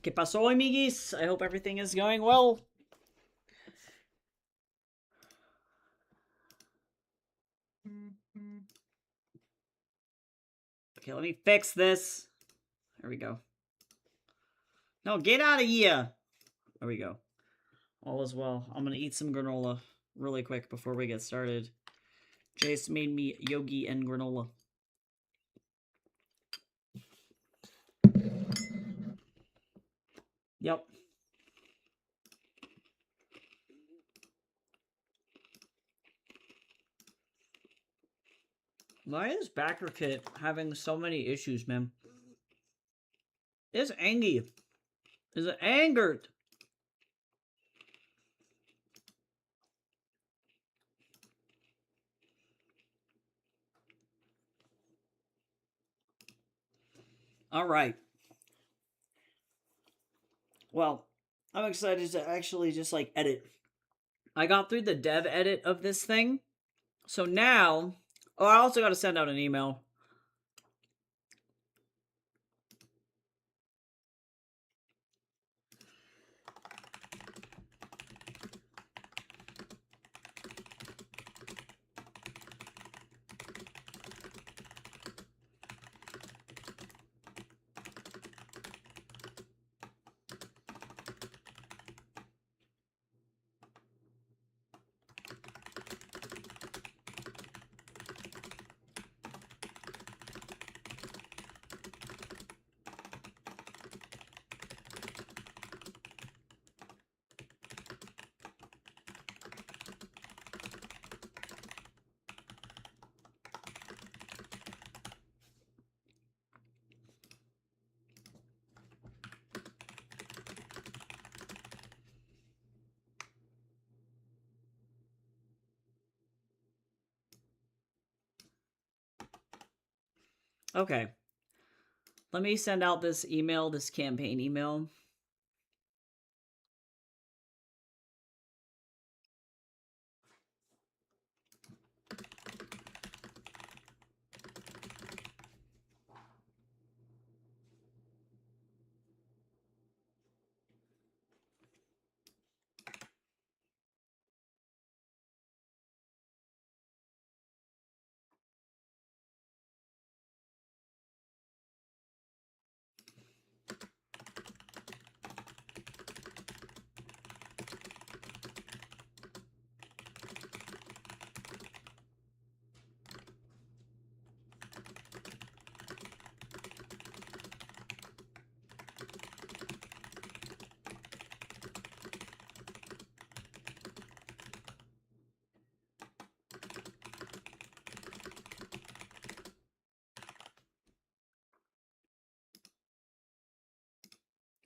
¿Qué pasó, amiguis? I hope everything is going well. Okay, let me fix this. There we go. No, get out of here. There we go. All is well. I'm gonna eat some granola really quick before we get started. Jace made me yogi and granola. Yep. Why is backer kit having so many issues, man? It's angry. It's angered. All right. Well, I'm excited to actually just like edit. I got through the dev edit of this thing. So now, oh, I also got to send out an email. Okay. Let me send out this email, this campaign email.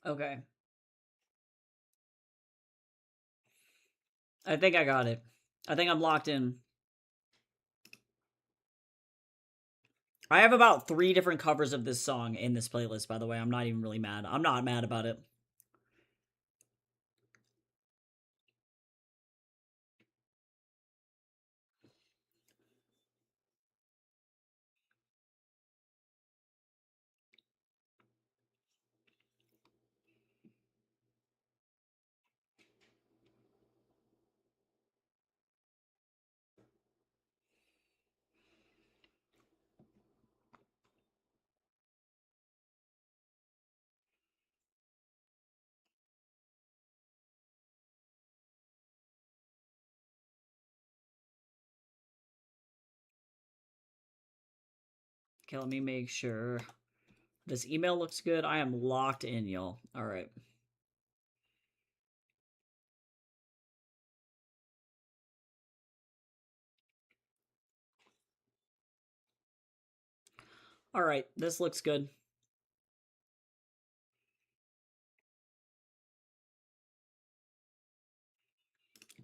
Okay. I think I got it. I think I'm locked in. I have about 3 different covers of this song in this playlist, by the way. I'm not even really mad. I'm not mad about it. Okay, let me make sure. This email looks good. I am locked in, y'all. All right. All right, this looks good.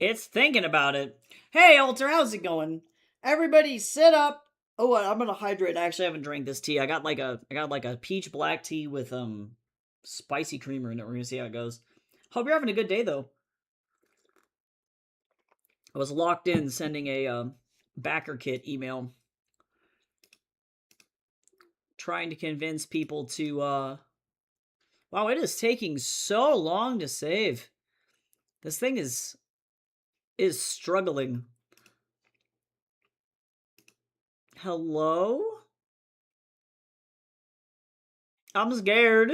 It's thinking about it. Hey, Alter, how's it going? Everybody, sit up. Oh, I'm gonna hydrate. I actually haven't drank this tea. I got like a peach black tea with spicy creamer in it. We're gonna see how it goes. Hope you're having a good day though. I was locked in sending a backer kit email, trying to convince people to. Wow, Wow, it is taking so long to save. This thing is struggling. Hello? I'm scared.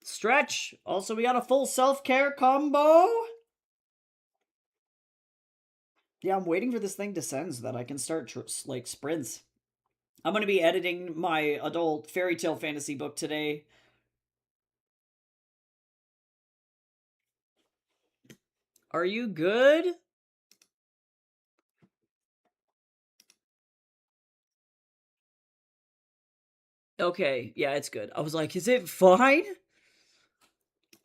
Stretch. Also, we got a full self-care combo. Yeah, I'm waiting for this thing to send so that I can start, like, sprints. I'm going to be editing my adult Fairytale Fantasy book today. Are you good? Okay, yeah, it's good. I was like, is it fine?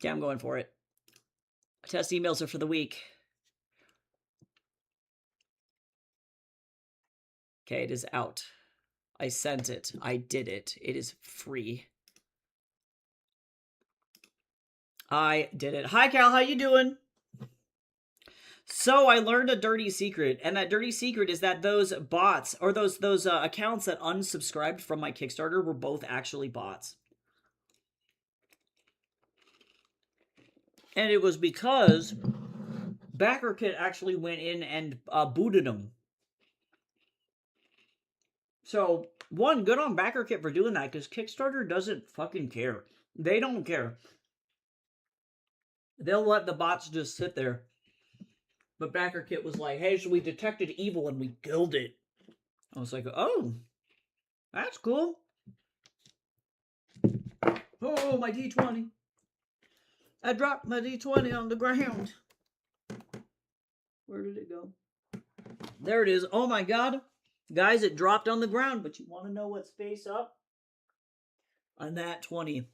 Yeah, I'm going for it. Test emails are for the week. Okay, it is out. I sent it. I did it. It is free. I did it. Hi, Cal. How you doing? So I learned a dirty secret, and that dirty secret is that those bots or those accounts that unsubscribed from my Kickstarter were both actually bots, and it was because BackerKit actually went in and booted them. So one, good on BackerKit for doing that because Kickstarter doesn't fucking care. They don't care. They'll let the bots just sit there. But BackerKit was like, hey, so we detected evil and we killed it. I was like, oh, that's cool. Oh, my D20. I dropped my D20 on the ground. Where did it go? There it is. Oh my god. Guys, it dropped on the ground, but you want to know what's face up? On that 20.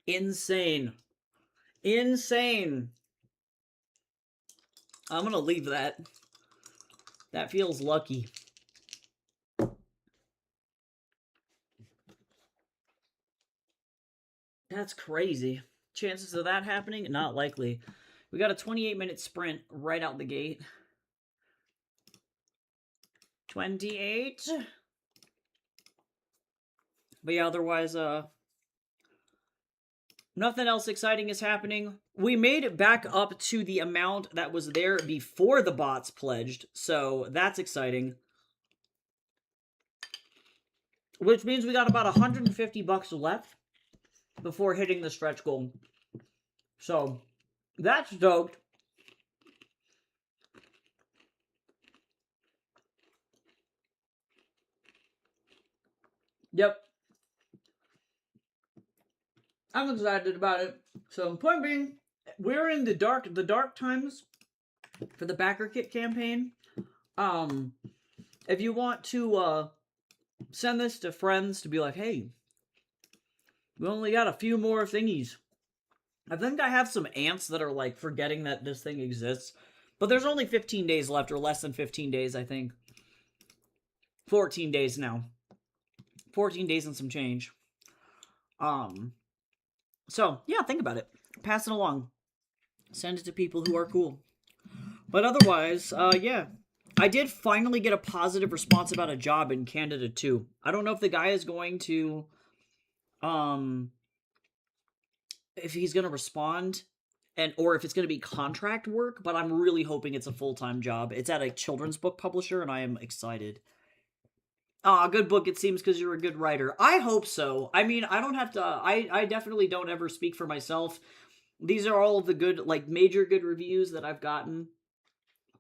Insane. Insane. I'm going to leave that. That feels lucky. That's crazy. Chances of that happening? Not likely. We got a 28-minute sprint right out the gate. 28. But yeah, otherwise, nothing else exciting is happening. We made it back up to the amount that was there before the bots pledged, so that's exciting. Which means we got about $150 left before hitting the stretch goal. So, that's stoked. Yep. I'm excited about it. So, point being, we're in the dark times for the BackerKit campaign. If you want to send this to friends to be like, hey, we only got a few more thingies. I think I have some aunts that are like forgetting that this thing exists. But there's only 15 days left, or less than 15 days, I think. 14 days now. 14 days and some change. So, yeah, think about it. Pass it along. Send it to people who are cool. But otherwise, yeah. I did finally get a positive response about a job in Canada, too. I don't know if the guy is going to, if he's going to respond, or if it's going to be contract work, but I'm really hoping it's a full-time job. It's at a children's book publisher, and I am excited. Ah, good book, it seems, because you're a good writer. I hope so. I mean, I don't have to, I definitely don't ever speak for myself. These are all of the good, like, major good reviews that I've gotten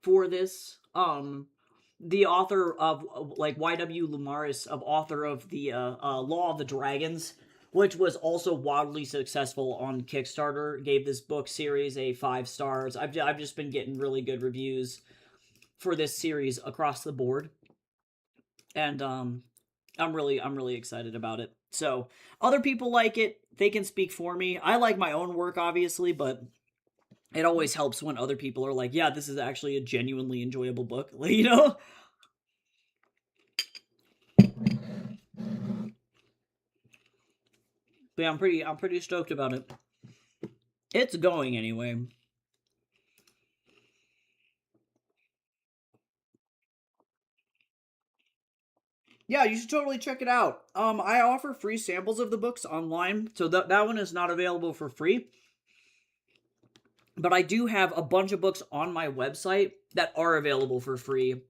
for this. The author of, like, Y.W. Lumaris, author of the Law of the Dragons, which was also wildly successful on Kickstarter, gave this book series a 5 stars. I've just been getting really good reviews for this series across the board. And I'm really excited about it. So, other people like it, they can speak for me. I like my own work, obviously, but it always helps when other people are like, yeah, this is actually a genuinely enjoyable book, you know? But yeah, I'm pretty stoked about it. It's going anyway. Yeah, you should totally check it out. I offer free samples of the books online, so that one is not available for free. But I do have a bunch of books on my website that are available for free.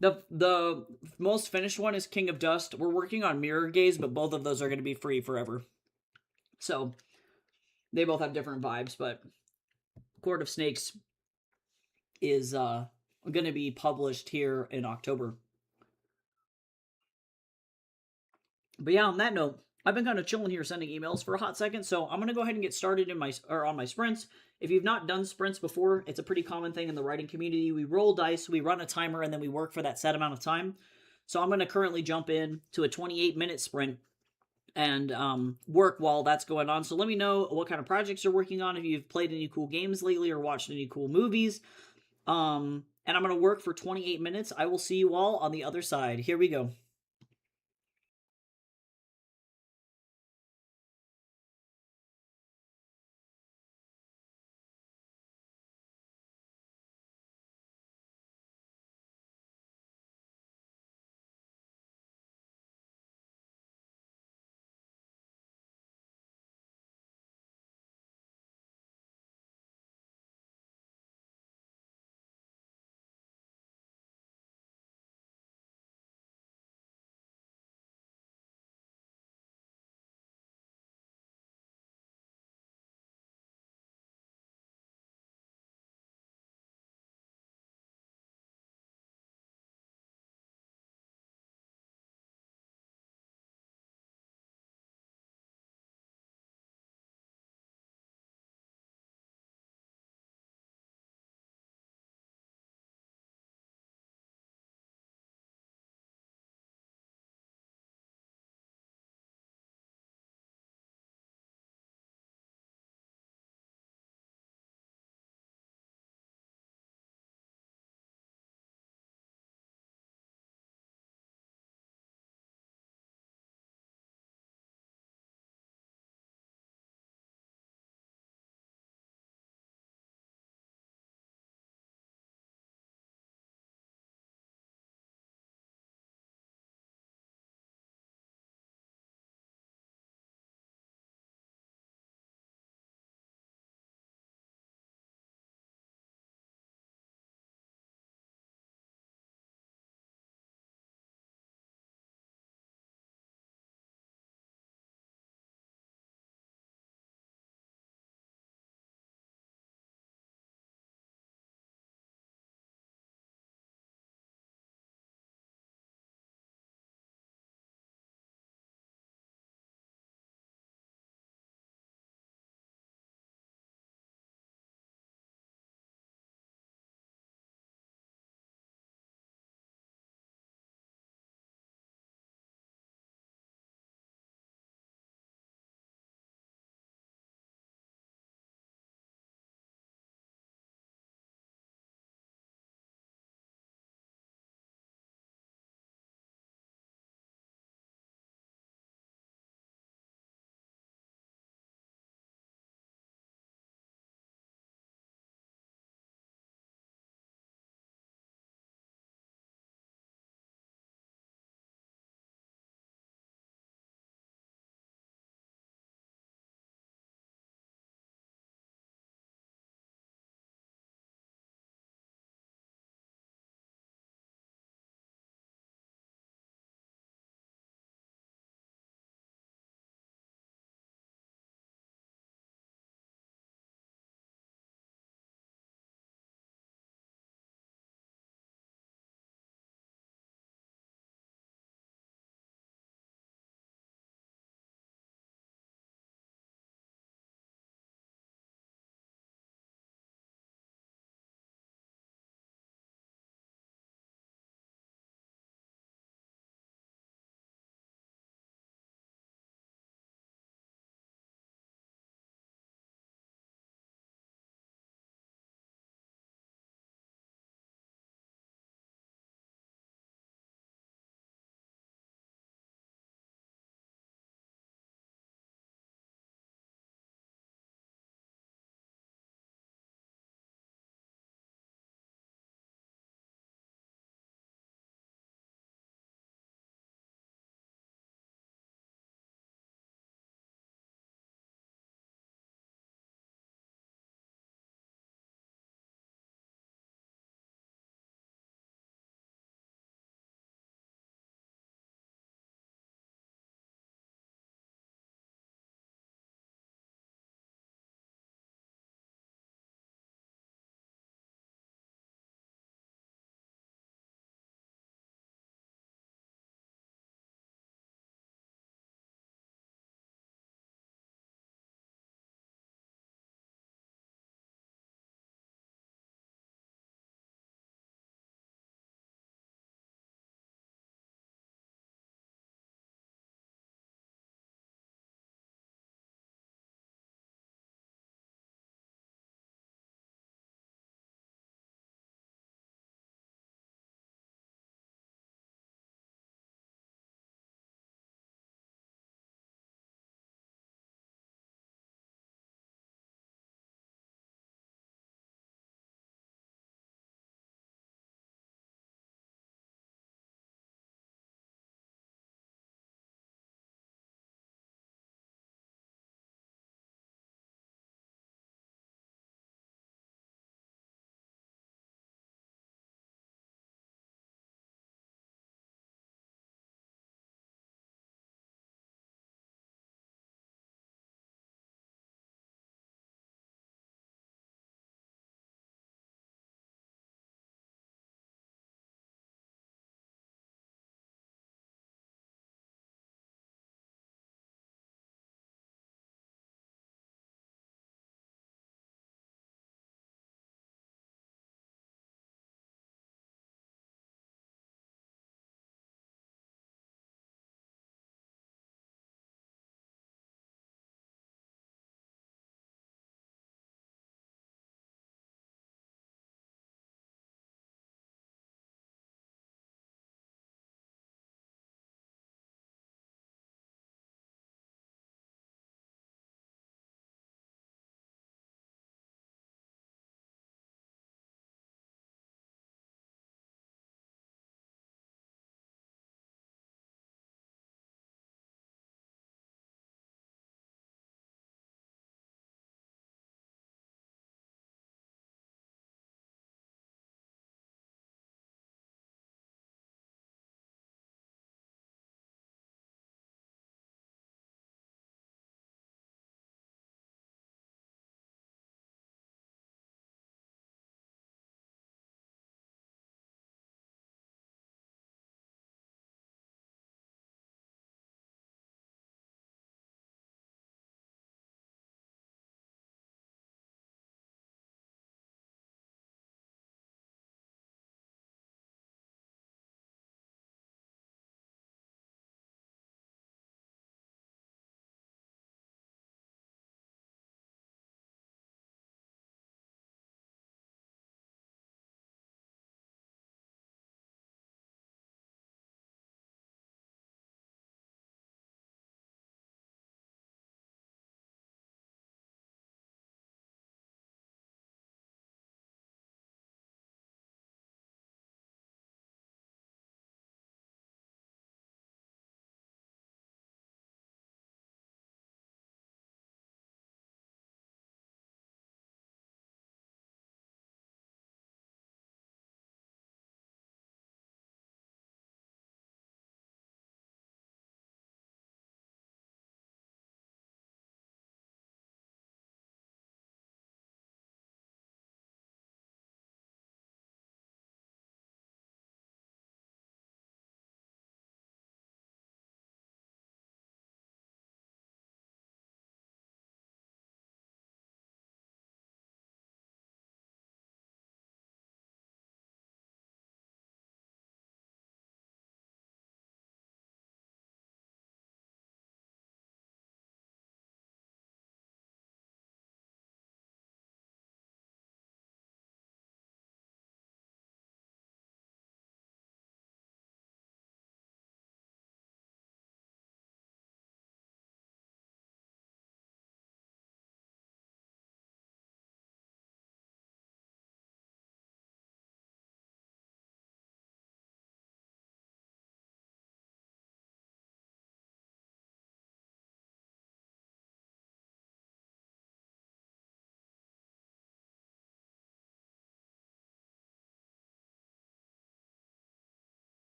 The most finished one is King of Dust. We're working on Mirror Gaze, but both of those are going to be free forever. So they both have different vibes, but Court of Snakes is going to be published here in October. But yeah, on that note, I've been kind of chilling here sending emails for a hot second, so I'm gonna go ahead and get started on my sprints. If you've not done sprints before, it's a pretty common thing in the writing community. We roll dice, we run a timer, and then we work for that set amount of time. So I'm gonna currently jump in to a 28-minute sprint and work while that's going on. So let me know what kind of projects you're working on, if you've played any cool games lately or watched any cool movies. And I'm gonna work for 28 minutes. I will see you all on the other side. Here we go.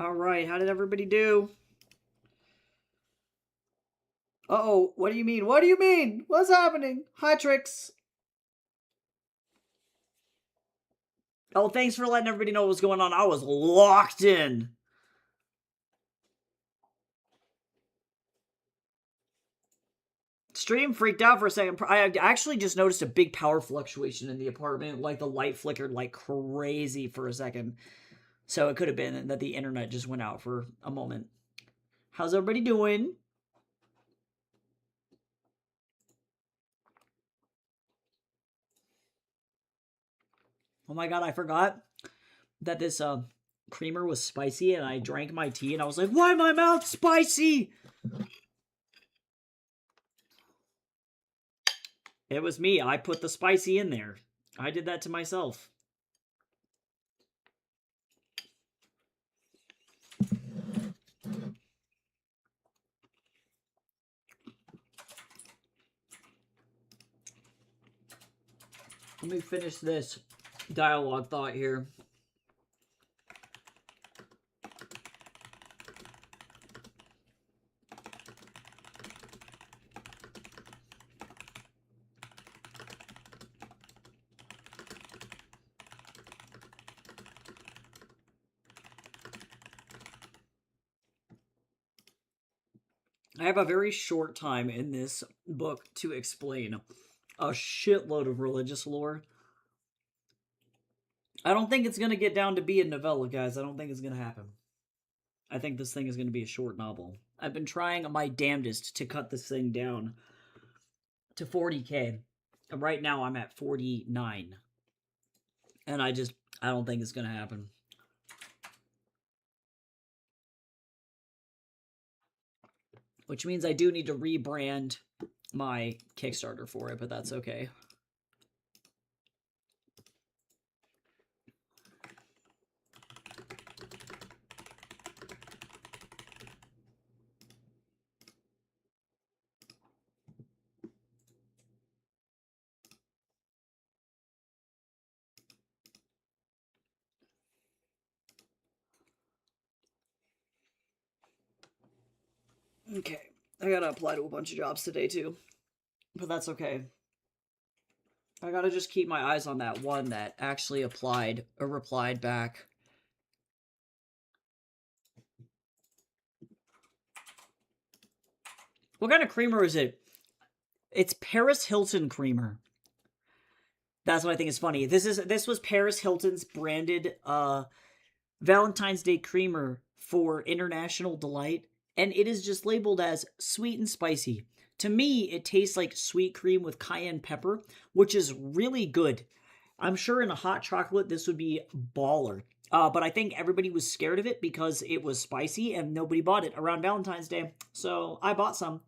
All right, how did everybody do? Uh-oh, what do you mean? What do you mean? What's happening? Hi, Trix. Oh, thanks for letting everybody know what was going on. I was locked in. Stream freaked out for a second. I actually just noticed a big power fluctuation in the apartment. Like, the light flickered like crazy for a second. So it could have been that the internet just went out for a moment. How's everybody doing? Oh my god, I forgot that this creamer was spicy, and I drank my tea and I was like, why my mouth spicy? It was me. I put the spicy in there. I did that to myself. Let me finish this dialogue thought here. I have a very short time in this book to explain a shitload of religious lore. I don't think it's going to get down to be a novella, guys. I don't think it's going to happen. I think this thing is going to be a short novel. I've been trying my damnedest to cut this thing down to 40k. And right now I'm at 49. And I don't think it's going to happen. Which means I do need to rebrand my Kickstarter for it, but that's okay. Okay, I gotta apply to a bunch of jobs today too, but that's okay. I gotta just keep my eyes on that one that actually applied or replied back. What kind of creamer is it? It's Paris Hilton creamer. That's what I think is funny. This was Paris Hilton's branded Valentine's Day creamer for International Delight, and it is just labeled as sweet and spicy. To me, it tastes like sweet cream with cayenne pepper, which is really good. I'm sure in a hot chocolate, this would be baller. But I think everybody was scared of it because it was spicy and nobody bought it around Valentine's Day. So I bought some.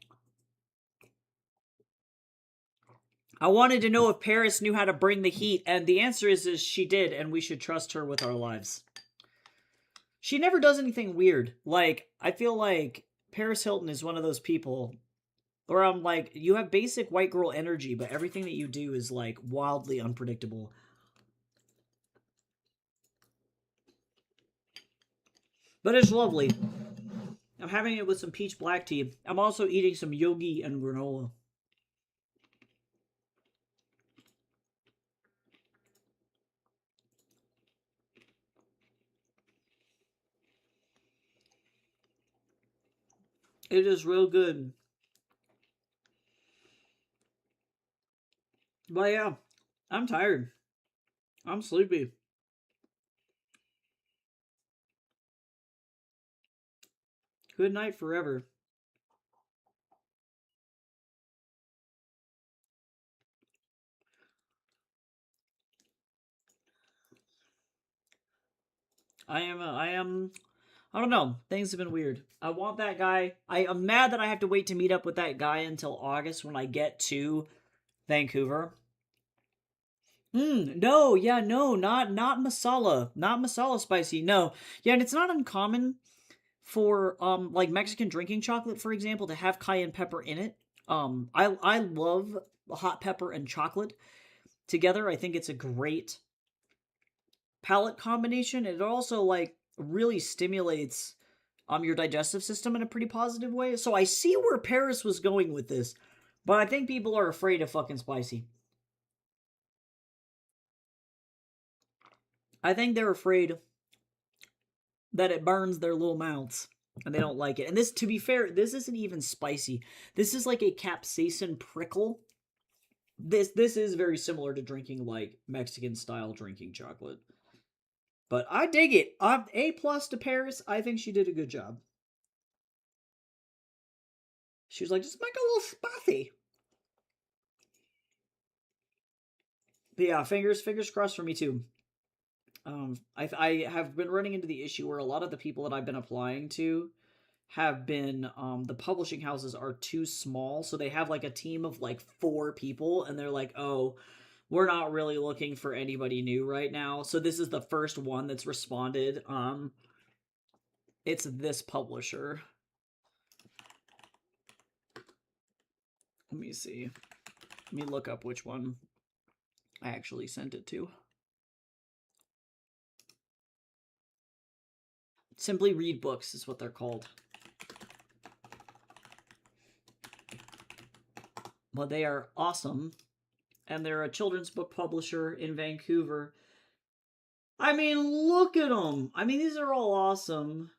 I wanted to know if Paris knew how to bring the heat, and the answer is she did, and we should trust her with our lives. She never does anything weird. Like, I feel like Paris Hilton is one of those people where I'm like, you have basic white girl energy, but everything that you do is, like, wildly unpredictable. But it's lovely. I'm having it with some peach black tea. I'm also eating some yogi and granola. It is real good. But yeah, I'm tired. I'm sleepy. Good night forever. I don't know. Things have been weird. I want that guy. I am mad that I have to wait to meet up with that guy until August when I get to Vancouver. No, yeah, no, not masala. Not masala spicy. No. Yeah, and it's not uncommon for like Mexican drinking chocolate, for example, to have cayenne pepper in it. I love hot pepper and chocolate together. I think it's a great palate combination. It also, like, really stimulates your digestive system in a pretty positive way. So I see where Paris was going with this, but I think people are afraid of fucking spicy. I think they're afraid that it burns their little mouths and they don't like it. And this, to be fair, this isn't even spicy. This is like a capsaicin prickle. This is very similar to drinking like Mexican style drinking chocolate. But I dig it. I'm A plus to Paris. I think she did a good job. She was like, just make a little spicy. But yeah, fingers crossed for me too. I have been running into the issue where a lot of the people that I've been applying to have been the publishing houses are too small, so they have like a team of like 4 people, and they're like, oh, we're not really looking for anybody new right now. So this is the first one that's responded. It's this publisher. Let me see. Let me look up which one I actually sent it to. Simply Read Books is what they're called. But they are awesome. And they're a children's book publisher in Vancouver. I mean, look at them. I mean, these are all awesome.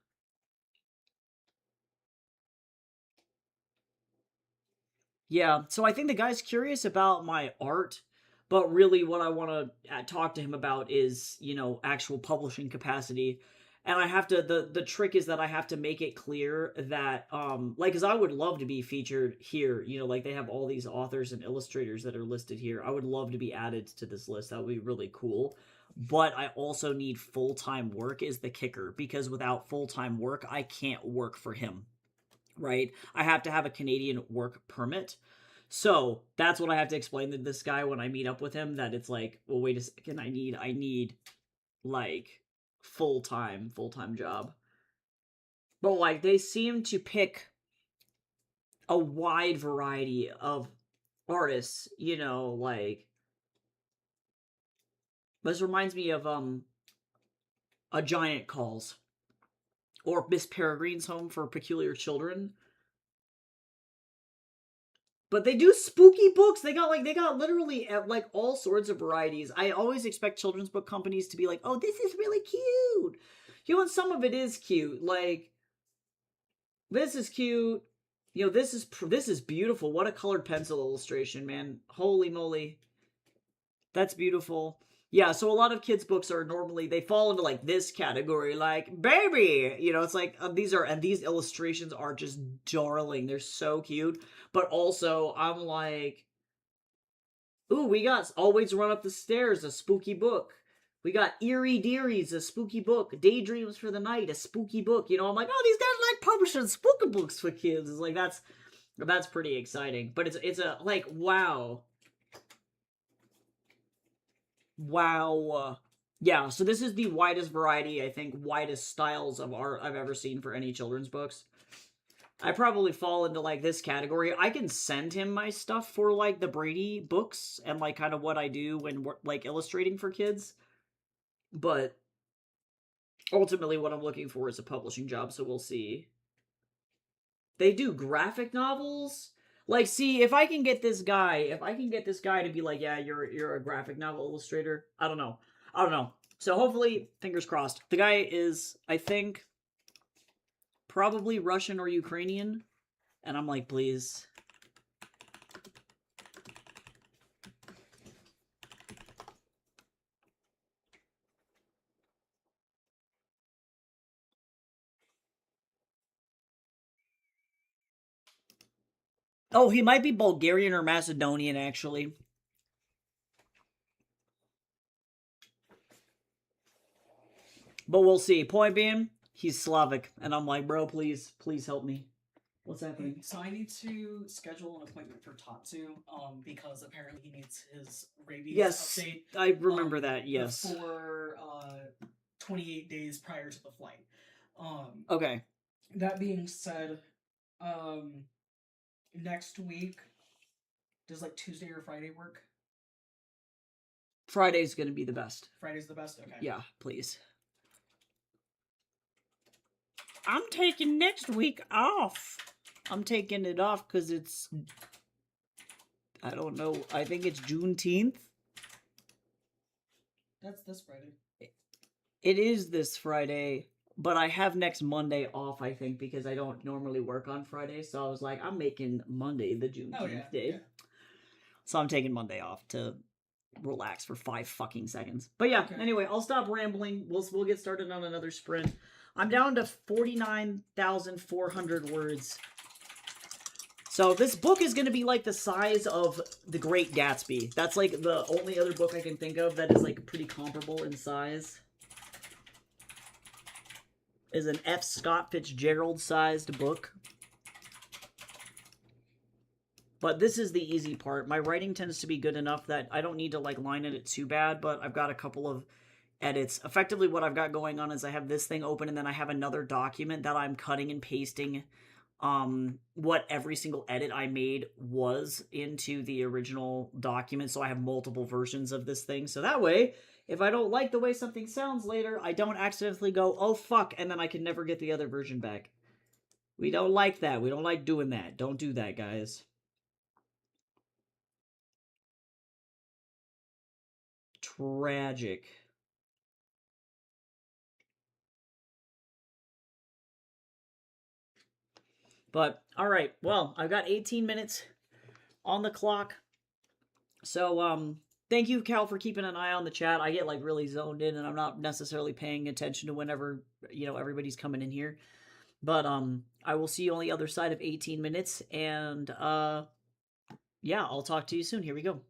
Yeah, so I think the guy's curious about my art, but really what I want to talk to him about is, actual publishing capacity. And I have to the trick is that I have to make it clear that like cuz I would love to be featured here, like they have all these authors and illustrators that are listed here. I would love to be added to this list. That would be really cool. But I also need full-time work is the kicker because without full-time work, I can't work for him, right? I have to have a Canadian work permit. So that's what I have to explain to this guy when I meet up with him. That it's like, well, wait a second, I need like full time job. But like they seem to pick a wide variety of artists, like this reminds me of A Giant Calls or Miss Peregrine's Home for Peculiar Children. But they do spooky books. They got literally like all sorts of varieties. I always expect children's book companies to be like, "Oh, this is really cute." And some of it is cute. Like this is cute. This is beautiful. What a colored pencil illustration, man. Holy moly. That's beautiful. Yeah, so a lot of kids books are normally they fall into like this category like baby. It's like these illustrations are just darling. They're so cute. But also I'm like, ooh, we got Always Run Up the Stairs, a spooky book. We got Eerie Dearies, a spooky book. Daydreams for the Night, a spooky book. I'm like, oh, these guys like publishing spooky books for kids. It's like that's pretty exciting. But it's a like wow. Wow. Yeah, so this is the widest variety, I think, widest styles of art I've ever seen for any children's books. I probably fall into like this category. I can send him my stuff for like the Brady books and like kind of what I do when we're like illustrating for kids. But ultimately what I'm looking for is a publishing job, so we'll see. They do graphic novels. Like, see, if I can get this guy to be like, yeah, you're a graphic novel illustrator. I don't know. I don't know. So hopefully, fingers crossed. The guy is, I think, probably Russian or Ukrainian. And I'm like, please. Oh, he might be Bulgarian or Macedonian, actually. But we'll see. Point being, he's Slavic. And I'm like, bro, please help me. What's happening? So I need to schedule an appointment for Tatsu, because apparently he needs his rabies update. I remember that. Yes. For 28 days prior to the flight. Okay. That being said, next week does like Tuesday or Friday work? Friday's gonna be the best. Friday's the best. Okay. Yeah, please. I'm taking next week off. I'm taking it off because it's, I don't know, I think it's Juneteenth. That's this Friday. It is this Friday, but I have next Monday off, I think, because I don't normally work on Friday. So I was like, I'm making Monday the Juneteenth day. Yeah. So I'm taking Monday off to relax for 5 fucking seconds. But yeah, okay. Anyway, I'll stop rambling. We'll get started on another sprint. I'm down to 49,400 words. So this book is going to be like the size of The Great Gatsby. That's like the only other book I can think of that is like pretty comparable in size. Is an F. Scott Fitzgerald sized book. But this is the easy part. My writing tends to be good enough that I don't need to like line edit too bad, but I've got a couple of edits. Effectively what I've got going on is I have this thing open and then I have another document that I'm cutting and pasting what every single edit I made was into the original document. So I have multiple versions of this thing. So that way, if I don't like the way something sounds later, I don't accidentally go, oh fuck, and then I can never get the other version back. We don't like that. We don't like doing that. Don't do that, guys. Tragic. But, alright, well, I've got 18 minutes on the clock. So, thank you, Cal, for keeping an eye on the chat. I get, like, really zoned in, and I'm not necessarily paying attention to whenever, you know, everybody's coming in here. But, I will see you on the other side of 18 minutes, and, yeah, I'll talk to you soon. Here we go.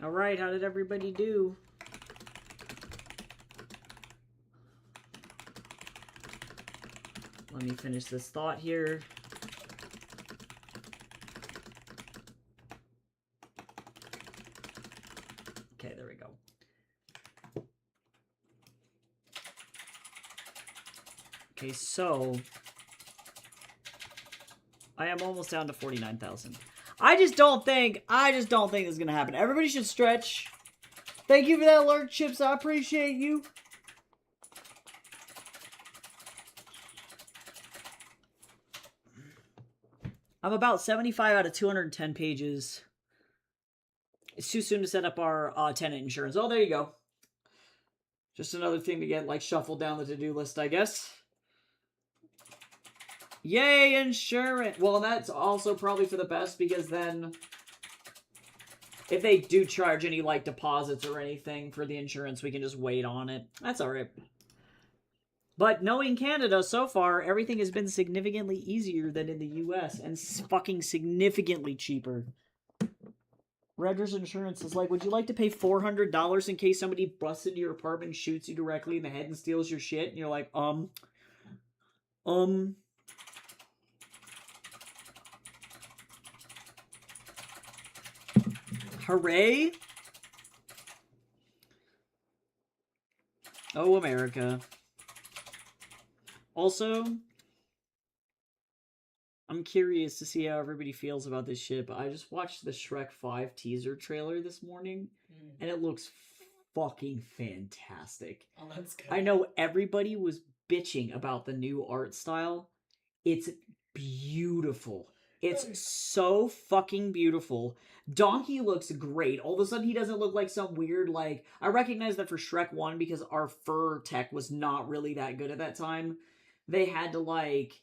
Alright, how did everybody do? Let me finish this thought here. Okay, there we go. Okay, so I am almost down to 49,000. I just don't think this is gonna happen. Everybody should stretch. Thank you for that alert, Chips. I appreciate you. I'm about 75 out of 210 pages. It's too soon to set up our tenant insurance. Oh, there you go. Just another thing to get, like, shuffled down the to-do list, I guess. Yay, insurance! Well, that's also probably for the best, because then if they do charge any, like, deposits or anything for the insurance, we can just wait on it. That's alright. But knowing Canada so far, everything has been significantly easier than in the US and fucking significantly cheaper. Redder's Insurance is like, would you like to pay $400 in case somebody busts into your apartment and shoots you directly in the head and steals your shit? And you're like, Hooray! Oh, America. Also, I'm curious to see how everybody feels about this shit, but I just watched the Shrek 5 teaser trailer this morning, and it looks fucking fantastic. Oh, that's good. I know everybody was bitching about the new art style. It's beautiful. It's so fucking beautiful. Donkey looks great. All of a sudden, he doesn't look like some weird, like... I recognize that for Shrek 1, because our fur tech was not really that good at that time, they had to, like,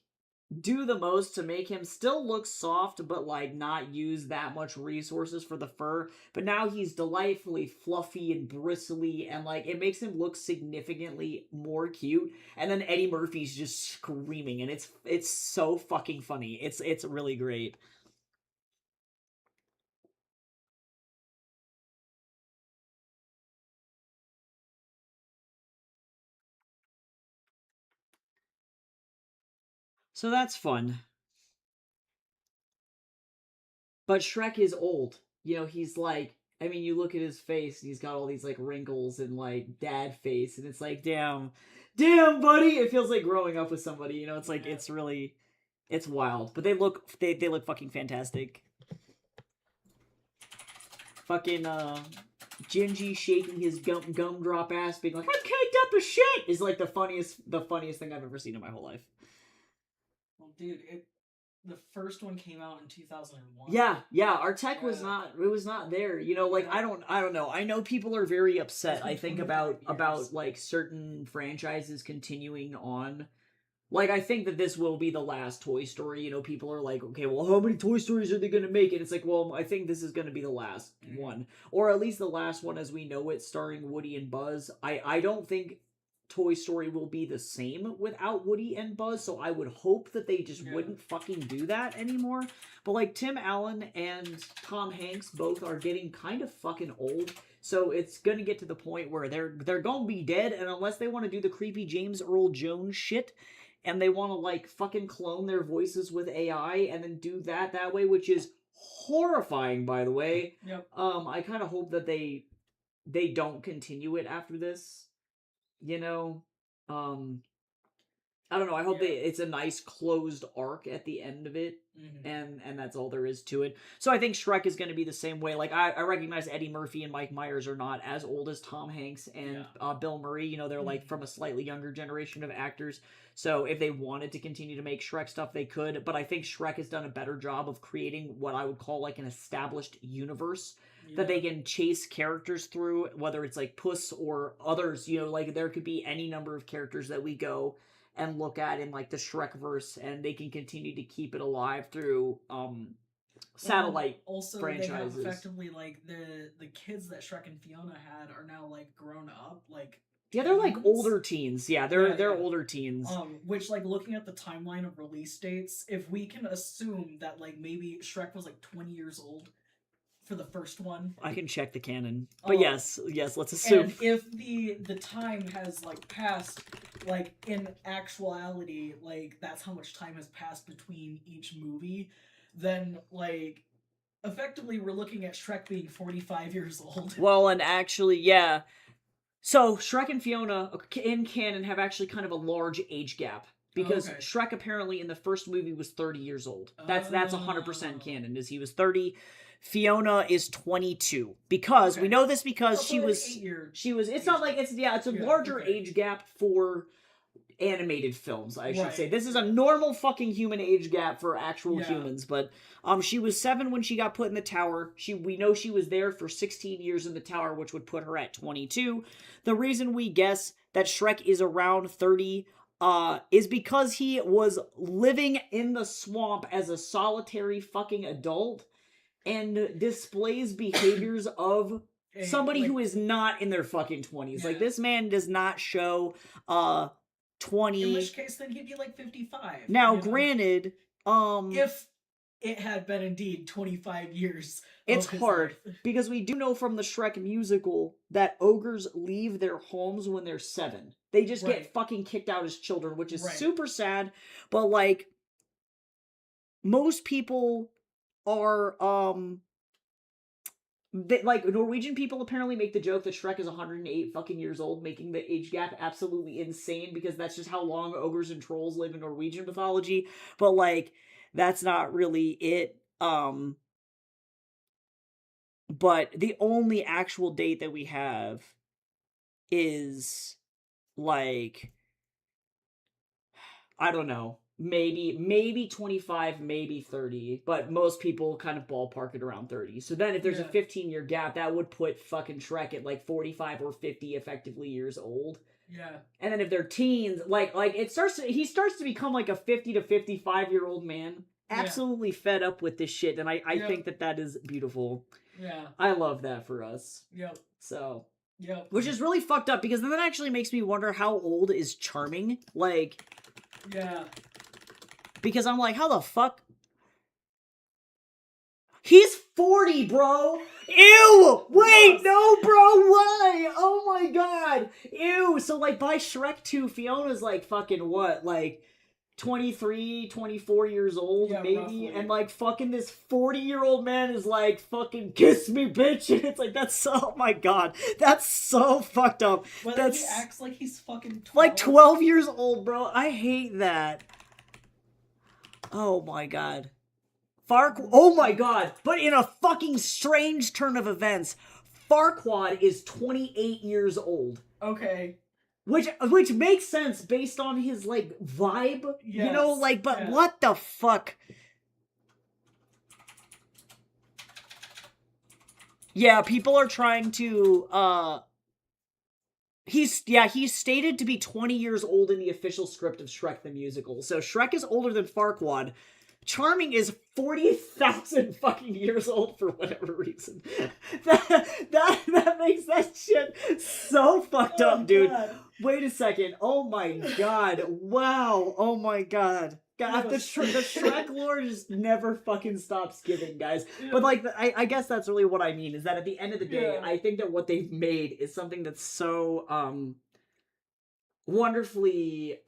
do the most to make him still look soft, but, like, not use that much resources for the fur. But now he's delightfully fluffy and bristly, and, like, it makes him look significantly more cute. And then Eddie Murphy's just screaming, and it's so fucking funny. It's really great. So that's fun. But Shrek is old. You know, he's like, I mean, you look at his face, and he's got all these, like, wrinkles and, like, dad face, and it's like, damn, buddy! It feels like growing up with somebody, you know? It's like, it's really, it's wild. But they look fucking fantastic. Fucking, Gingy shaking his gumdrop ass, being like, I'm caked up as shit! Is, like, the funniest thing I've ever seen in my whole life. Well, dude, the first one came out in 2001. Yeah, our tech was not there. You know, like, I don't know. I know people are very upset, I think, about like certain franchises continuing on. Like, I think that this will be the last Toy Story. You know, people are like, okay, well, how many Toy Stories are they going to make? And it's like, well, I think this is going to be the last one. Or at least the last one as we know it, starring Woody and Buzz. I don't think Toy Story will be the same without Woody and Buzz, so I would hope that they just wouldn't fucking do that anymore. But, like, Tim Allen and Tom Hanks both are getting kind of fucking old, so it's gonna get to the point where they're gonna be dead, and unless they want to do the creepy James Earl Jones shit, and they want to, like, fucking clone their voices with AI and then do that way, which is horrifying, by the way. Yep. I kind of hope that they don't continue it after this. You know, I don't know. I hope it's a nice closed arc at the end of it, and that's all there is to it. So I think Shrek is going to be the same way. Like, I recognize Eddie Murphy and Mike Myers are not as old as Tom Hanks and Bill Murray. You know, they're like from a slightly younger generation of actors. So if they wanted to continue to make Shrek stuff, they could. But I think Shrek has done a better job of creating what I would call like an established universe that they can chase characters through, whether it's like Puss or others. You know, like there could be any number of characters that we go and look at in like the Shrekverse, and they can continue to keep it alive through satellite also franchises. They have effectively like the kids that Shrek and Fiona had are now like grown up, like yeah, they're like older teens. Yeah, they're older teens. Which, like, looking at the timeline of release dates, if we can assume that like maybe Shrek was like 20 years old for the first one. I can check the canon, but yes, let's assume. And if the time has like passed, like in actuality, like that's how much time has passed between each movie, then like effectively we're looking at Shrek being 45 years old. Well, and actually, yeah. So Shrek and Fiona in canon have actually kind of a large age gap. Because Shrek apparently in the first movie was 30 years old. That's 100% canon. Is he was 30. Fiona is 22. Because we know this because she was. It's not like it's a larger age gap for animated films, I should say. This is a normal fucking human age gap for actual humans, but she was 7 when she got put in the tower. We know she was there for 16 years in the tower, which would put her at 22. The reason we guess that Shrek is around 30 is because he was living in the swamp as a solitary fucking adult and displays behaviors of somebody who is not in their fucking 20s. Like, this man does not show 20. In which case, then he'd be like 55. Now, granted, if it had been indeed 25 years. It's hard because we do know from the Shrek musical that ogres leave their homes when they're 7. They just get fucking kicked out as children, which is super sad. But like, most people are like Norwegian people apparently make the joke that Shrek is 108 fucking years old, making the age gap absolutely insane because that's just how long ogres and trolls live in Norwegian mythology. But like, that's not really it. But the only actual date that we have is like, I don't know, maybe 25, maybe 30, but most people kind of ballpark it around 30. So then if there's a 15-year gap, that would put fucking Shrek at like 45 or 50 effectively years old. Yeah. And then if they're teens, he starts to become like a 50 to 55-year-old man, absolutely fed up with this shit, and I think that is beautiful. Yeah. I love that for us. Yep. So. Yep. Which is really fucked up because then that actually makes me wonder how old is Charming? Like. Yeah. Because I'm like, how the fuck? He's 40, bro! Ew! Wait, no, bro, why? Oh my god! Ew! So, like, by Shrek 2, Fiona's like fucking what? Like, 23, 24 years old, maybe? Roughly. And, like, fucking this 40-year-old man is like, fucking, kiss me, bitch! And it's like, that's so, oh my god. That's so fucked up. But that's, he acts like he's fucking 12. Like, 12 years old, bro. I hate that. Oh my god. Oh my god. But in a fucking strange turn of events, Farquaad is 28 years old. Okay. Which makes sense based on his, like, vibe. Yes. You know, like, but what the fuck? Yeah, people are trying to, He's stated to be 20 years old in the official script of Shrek the Musical. So Shrek is older than Farquaad. Charming is 40,000 fucking years old for whatever reason. That makes that shit so fucked up, dude. God. Wait a second. Oh my god. Wow. Oh my god. God, the Shrek lore just never fucking stops giving, guys. But like, I guess that's really what I mean, is that at the end of the day, I think that what they've made is something that's so wonderfully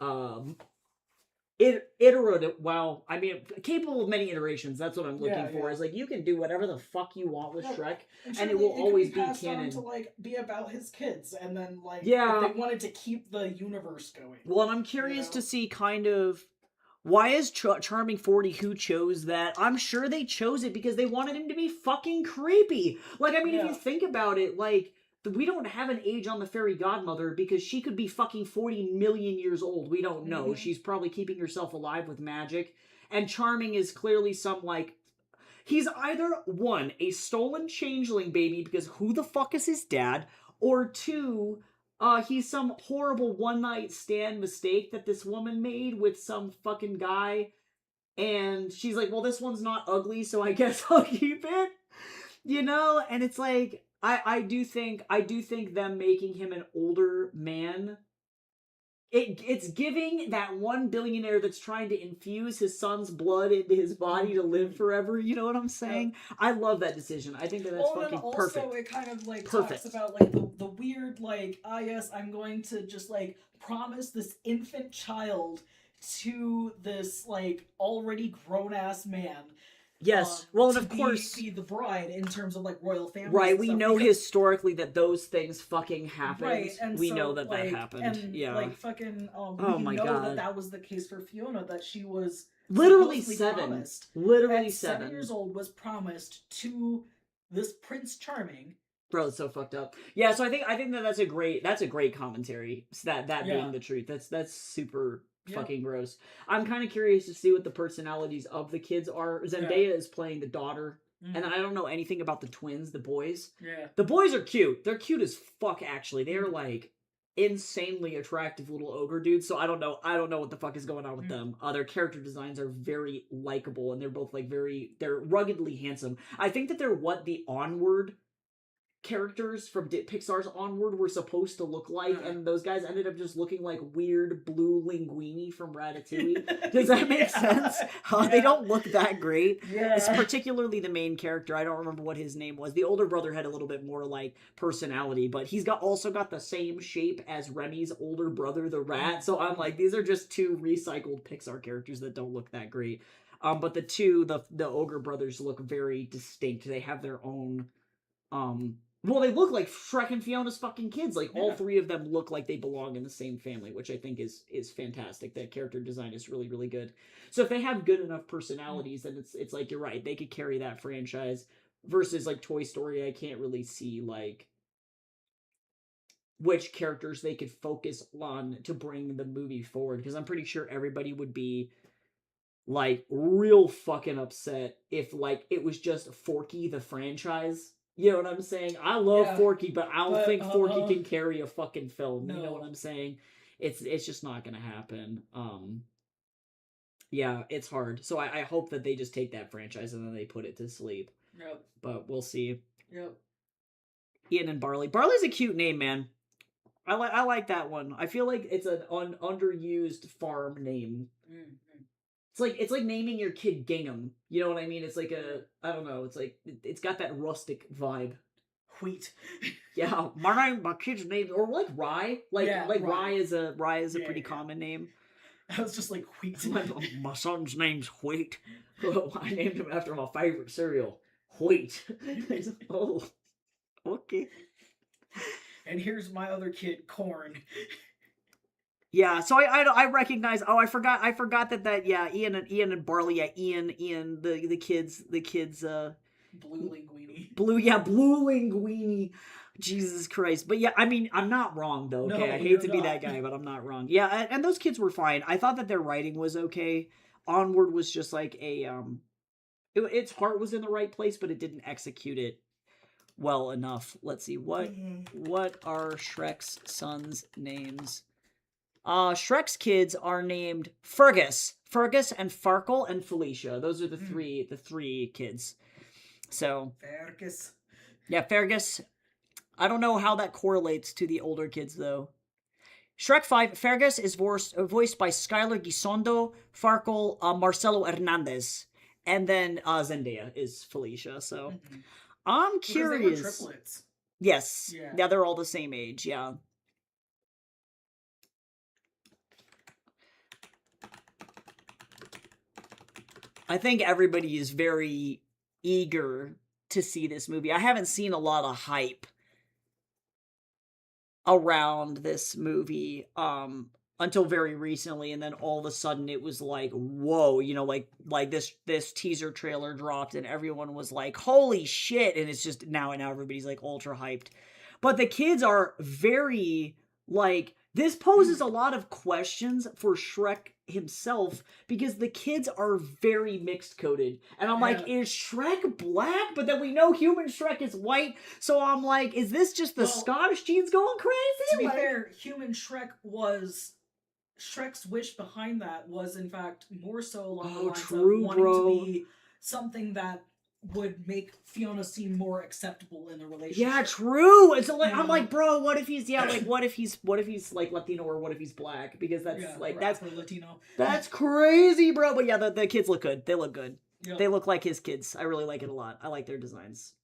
iterative. Well, I mean, capable of many iterations. That's what I'm looking for. Is like, you can do whatever the fuck you want with Shrek, and it will always be canon. To like be about his kids, and then like if they wanted to keep the universe going. Well, and I'm curious to see kind of. Why is Charming 40? Who chose that? I'm sure they chose it because they wanted him to be fucking creepy. Like, I mean, if you think about it, like, we don't have an age on the fairy godmother because she could be fucking 40 million years old. We don't know. Mm-hmm. She's probably keeping herself alive with magic. And Charming is clearly some, like... He's either, 1, a stolen changeling baby because who the fuck is his dad? Or 2... he's some horrible one-night stand mistake that this woman made with some fucking guy. And she's like, well, this one's not ugly, so I guess I'll keep it. You know? And it's like, I do think them making him an older man it's giving that one billionaire that's trying to infuse his son's blood into his body to live forever. You know what I'm saying? I love that decision. I think that that's and then fucking also perfect. it kind of like Perfect. talks about like the weird like, ah, yes, I'm going to just like promise this infant child to this like already grown ass man, Yes. Well, and to of course, be the bride in terms of like royal families right, and we stuff, know because historically that those things fucking happened. right, and We know so that that like, happened. and Yeah. like fucking Oh we my know that god. that was the case for Fiona, that she was Literally supposedly 7. promised Literally at 7 years 7. old, was promised to this Prince Charming. Bro, it's so fucked up. Yeah, so I think that that's a great commentary. That being Yeah. the truth. That's super Yep. fucking gross. I'm kind of curious to see what the personalities of the kids are. Yeah. Zendaya is playing the daughter, and I don't know anything about the twins, the boys. Yeah. The boys are cute. They're cute as fuck actually. They're Mm. like insanely attractive little ogre dudes. So I don't know what the fuck is going on with them. Their character designs are very likable, and they're both like they're ruggedly handsome. I think that they're what the Onward characters from Pixar's Onward were supposed to look like, and those guys ended up just looking like weird blue linguini from Ratatouille. Does that make sense? They don't look that great. Yeah. It's particularly the main character. I don't remember what his name was. The older brother had a little bit more like personality, but he's also got the same shape as Remy's older brother, the rat. So I'm like, these are just two recycled Pixar characters that don't look that great. But the ogre brothers look very distinct. They have their own well, they look like Shrek and Fiona's fucking kids. Like all three of them look like they belong in the same family, which I think is fantastic. That character design is really really good. So if they have good enough personalities, then it's like you're right. They could carry that franchise. Versus like Toy Story, I can't really see like which characters they could focus on to bring the movie forward, because I'm pretty sure everybody would be like real fucking upset if like it was just Forky the franchise. You know what I'm saying? I love Forky, but I don't think Forky can carry a fucking film. No. You know what I'm saying? It's just not gonna happen. Yeah, it's hard. So I hope that they just take that franchise and then they put it to sleep. Yep. But we'll see. Yep. Ian and Barley. Barley's a cute name, man. I like that one. I feel like it's an underused farm name. It's like naming your kid Gingham. You know what I mean? It's like I don't know. It's like it's got that rustic vibe. Wheat. Yeah, my kid's name, or like Rye. Like Rye is a pretty common name. I was just like, Wheat. My son's name's Wheat. I named him after my favorite cereal, Wheat. Oh, okay. And here's my other kid, Corn. Yeah, so I recognize. Oh, I forgot that yeah, Ian and Barley. Yeah, Ian the kids. Blue linguini. Blue linguini. Jesus Christ. But yeah, I mean, I'm not wrong though. Okay, No, I hate to be that guy, but I'm not wrong. Yeah, and those kids were fine. I thought that their writing was okay. Onward was just like its heart was in the right place, but it didn't execute it well enough. Let's see what are Shrek's sons' names. Shrek's kids are named Fergus and Farkle and Felicia. Those are the three kids. So Fergus. Yeah, Fergus. I don't know how that correlates to the older kids though. Shrek 5, Fergus is voiced by Skylar Gisondo, Farkle, Marcelo Hernandez, and then Zendaya is Felicia. So I'm curious. Because they were triplets. Yes. Yeah, they're all the same age. Yeah. I think everybody is very eager to see this movie. I haven't seen a lot of hype around this movie until very recently, and then all of a sudden it was like, whoa, you know, like this teaser trailer dropped and everyone was like, holy shit, and it's just now everybody's like ultra hyped. But the kids are very like, this poses a lot of questions for Shrek himself, because the kids are very mixed coded. And I'm like, is Shrek black? But then we know human Shrek is white. So I'm like, is this just the Scottish genes going crazy? To be fair, human Shrek was... Shrek's wish behind that was, in fact, more so along the lines of wanting to be something that would make Fiona seem more acceptable in the relationship. Yeah, true. It's like, You I'm know? like, bro, what if he's what if he's like Latino, or what if he's black? Because that's Yeah, like or that's Afro-Latino. that's crazy, bro. But yeah, the kids look good. They look good. Yep. They look like his kids. I really like it a lot. I like their designs.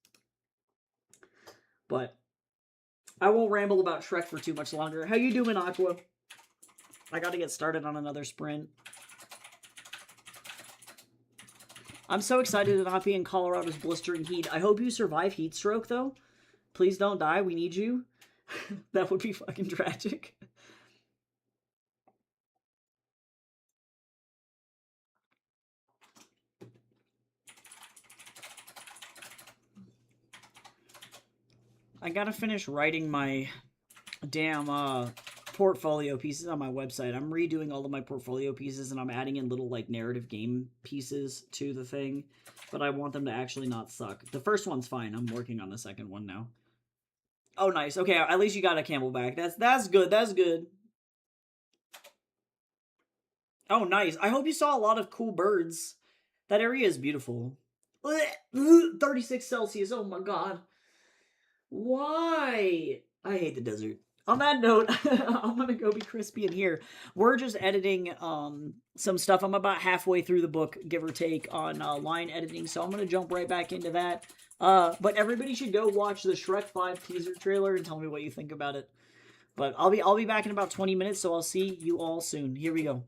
But I won't ramble about Shrek for too much longer. How you doing, Aqua? I got to get started on another sprint. I'm so excited to not be in Colorado's blistering heat. I hope you survive heat stroke, though. Please don't die. We need you. That would be fucking tragic. I gotta finish writing my damn portfolio pieces on my website. I'm redoing all of my portfolio pieces and I'm adding in little like narrative game pieces to the thing, but I want them to actually not suck. The first one's fine. I'm working on the second one now. Oh, nice. Okay, at least you got a camelback. That's good. That's good. Oh, nice. I hope you saw a lot of cool birds. That area is beautiful. 36 Celsius. Oh my god. Why? I hate the desert. On that note, I'm gonna go be crispy in here. We're just editing some stuff. I'm about halfway through the book, give or take, on line editing, so I'm gonna jump right back into that. But everybody should go watch the Shrek 5 teaser trailer and tell me what you think about it. But I'll be back in about 20 minutes, so I'll see you all soon. Here we go.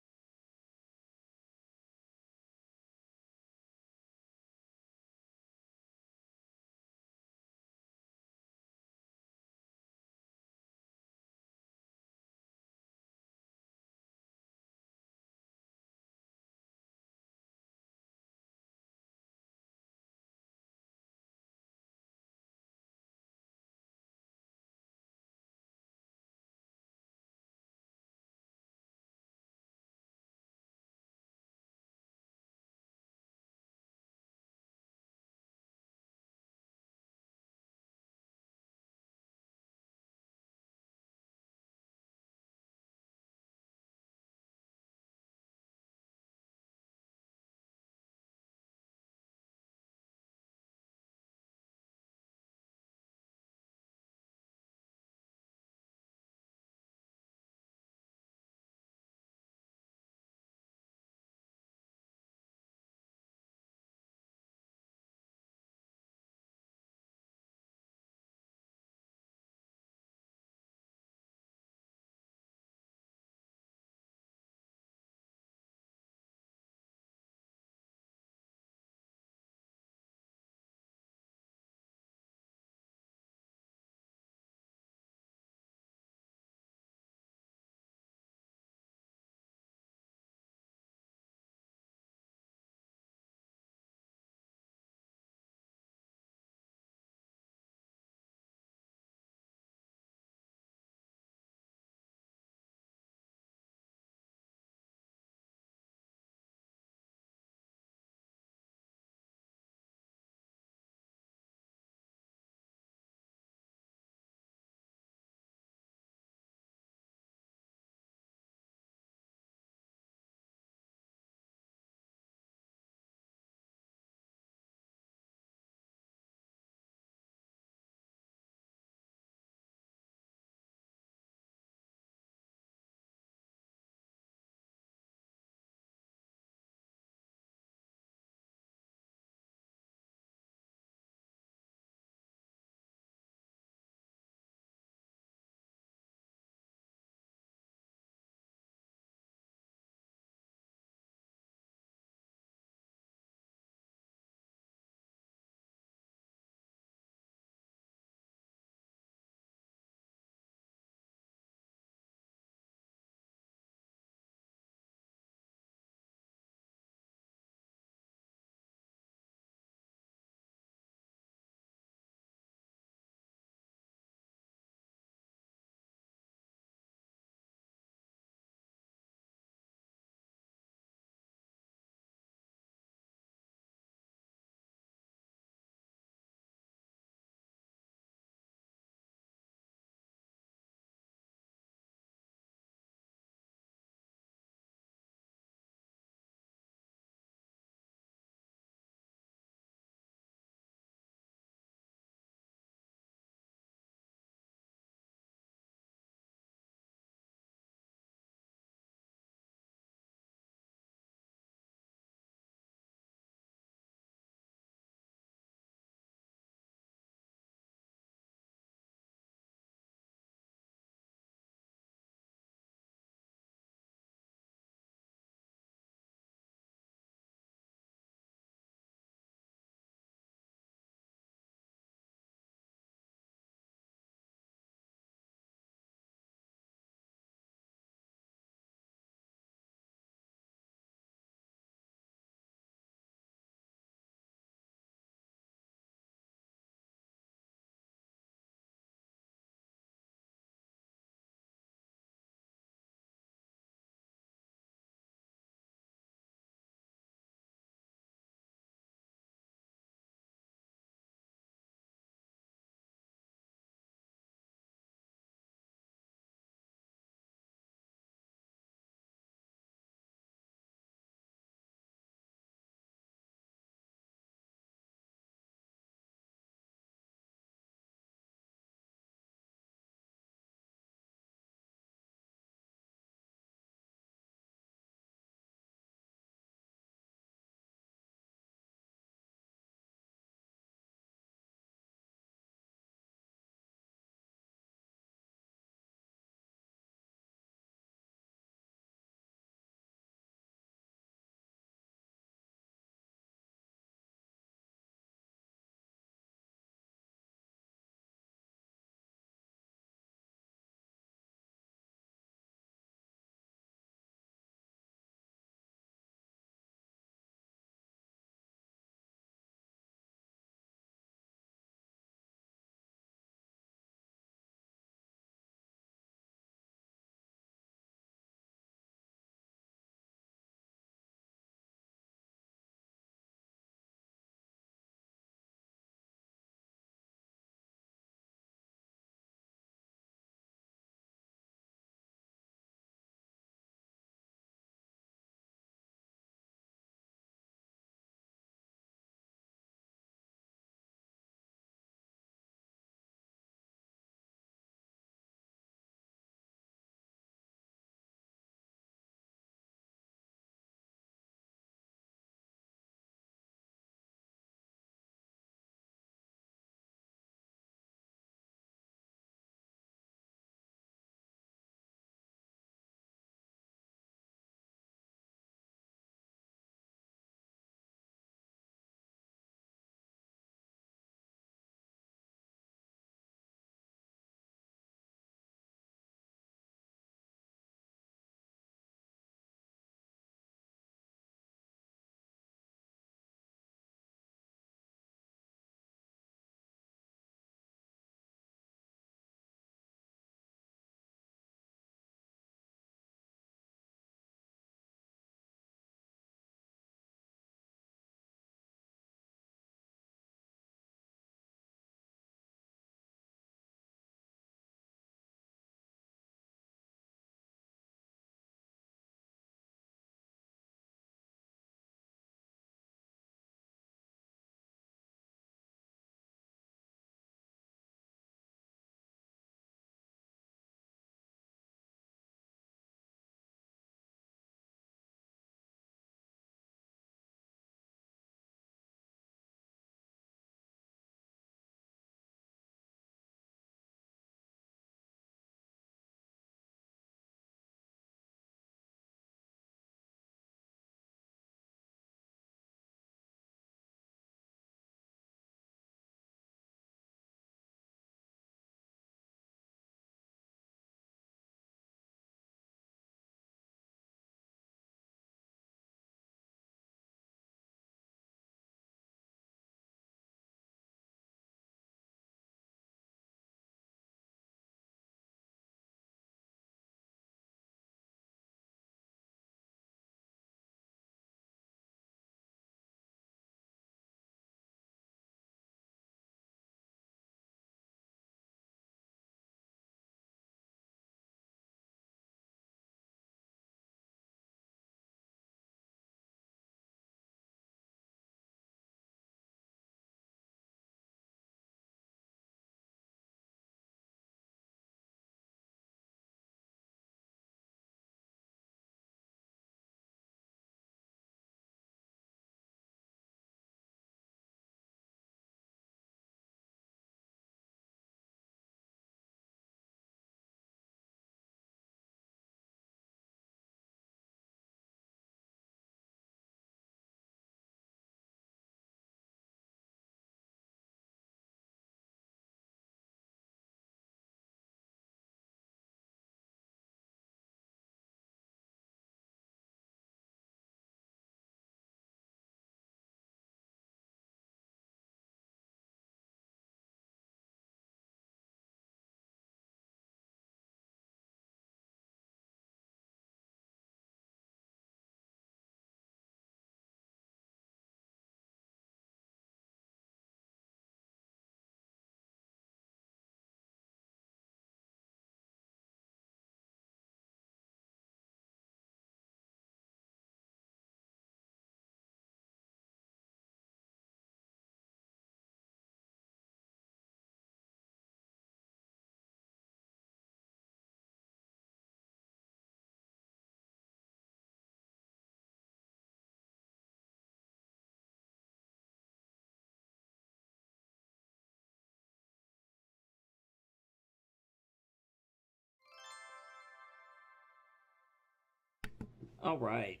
All right.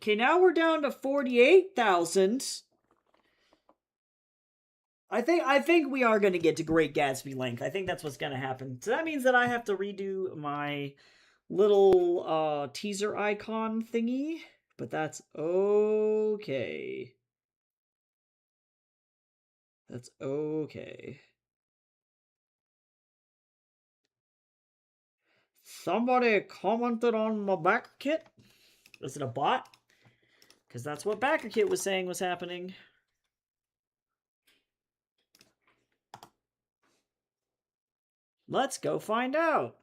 Okay, now we're down to 48,000. I think we are going to get to Great Gatsby length. I think that's what's going to happen. So that means that I have to redo my little teaser icon thingy, but that's okay. That's okay. Somebody commented on my backer kit. Is it a bot? Because that's what backer kit was saying was happening. Let's go find out.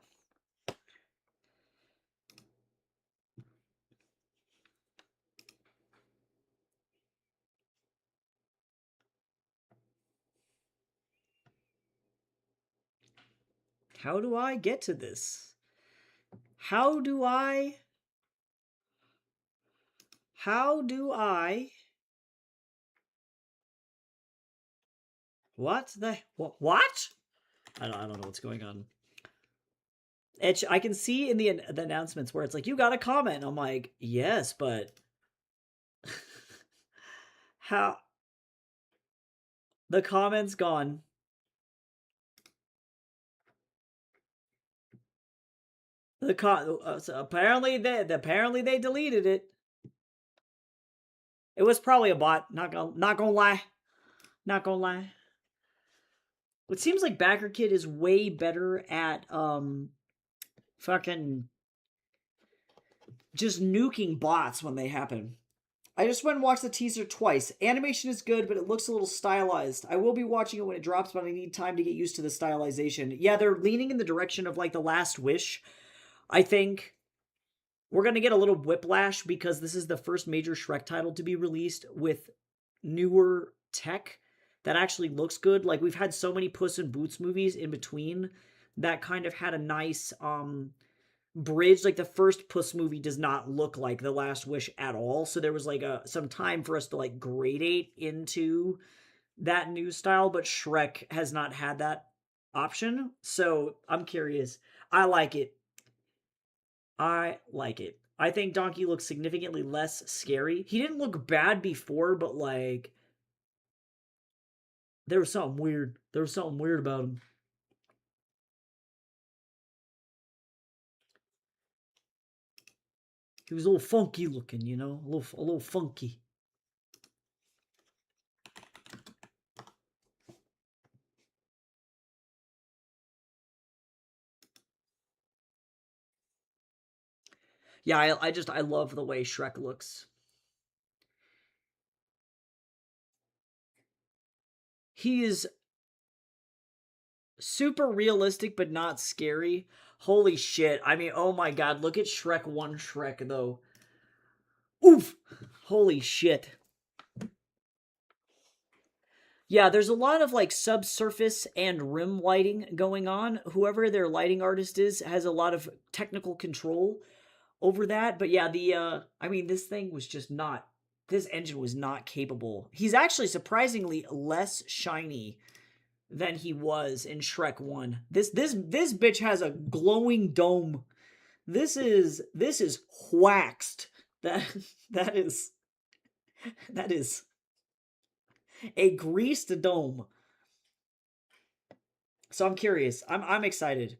How do I get to this? How do I... How do I... What the... What? I don't know what's going on. I can see in the announcements where it's like, you got a comment. I'm like, yes, but... How... The comment's gone. So apparently they deleted it. It was probably a bot. Not gonna lie. Not gonna lie. It seems like Backer Kid is way better at fucking just nuking bots when they happen. I just went and watched the teaser twice. Animation is good, but it looks a little stylized. I will be watching it when it drops, but I need time to get used to the stylization. Yeah, they're leaning in the direction of like The Last Wish. I think we're going to get a little whiplash because this is the first major Shrek title to be released with newer tech that actually looks good. Like, we've had so many Puss in Boots movies in between that kind of had a nice bridge. Like, the first Puss movie does not look like The Last Wish at all, so there was like some time for us to like gradate into that new style, but Shrek has not had that option, so I'm curious. I like it. I like it. I think Donkey looks significantly less scary. He didn't look bad before, but like there was something weird. There was something weird about him. He was a little funky looking, you know, a little funky. Yeah, I love the way Shrek looks. He is super realistic but not scary. Holy shit. I mean, oh my god, look at Shrek 1 Shrek though. Oof. Holy shit. Yeah, there's a lot of like subsurface and rim lighting going on. Whoever their lighting artist is has a lot of technical control over that. But yeah, I mean, this thing was just not, this engine was not capable. He's actually surprisingly less shiny than he was in Shrek 1. This bitch has a glowing dome. This is waxed. That that is that is a greased dome. So I'm curious. I'm excited.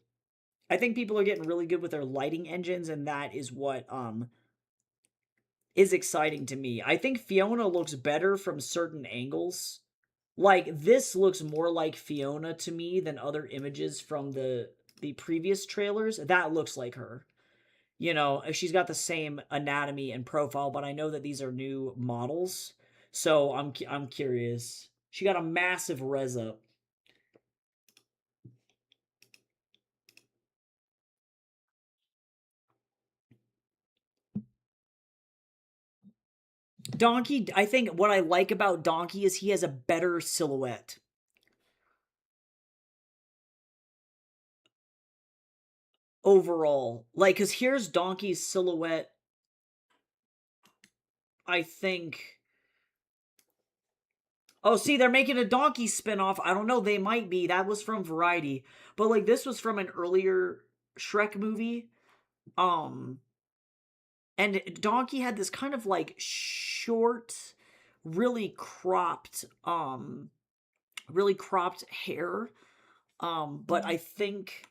I think people are getting really good with their lighting engines, and that is what is exciting to me. I think Fiona looks better from certain angles. Like, this looks more like Fiona to me than other images from the previous trailers. That looks like her. You know, she's got the same anatomy and profile, but I know that these are new models. So I'm curious. She got a massive res up. Donkey, I think what I like about Donkey is he has a better silhouette overall. Like, because here's Donkey's silhouette, I think. Oh, see, they're making a Donkey spinoff. I don't know, they might be. That was from Variety. But, like, this was from an earlier Shrek movie. Um, And Donkey had this kind of like short, really cropped, really cropped hair. But I think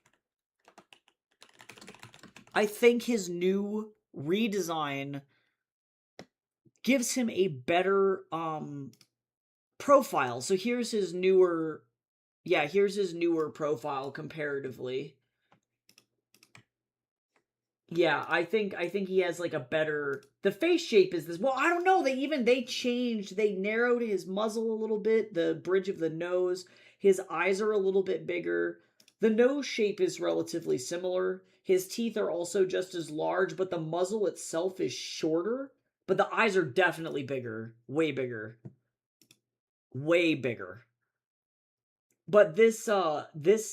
his new redesign gives him a better profile. So here's his newer, yeah, here's his newer profile comparatively. Yeah, I think he has like a better, the face shape is this, well, I don't know, they changed, they narrowed his muzzle a little bit, the bridge of the nose, his eyes are a little bit bigger. The nose shape is relatively similar. His teeth are also just as large, but the muzzle itself is shorter, but the eyes are definitely bigger, way bigger. Way bigger. But this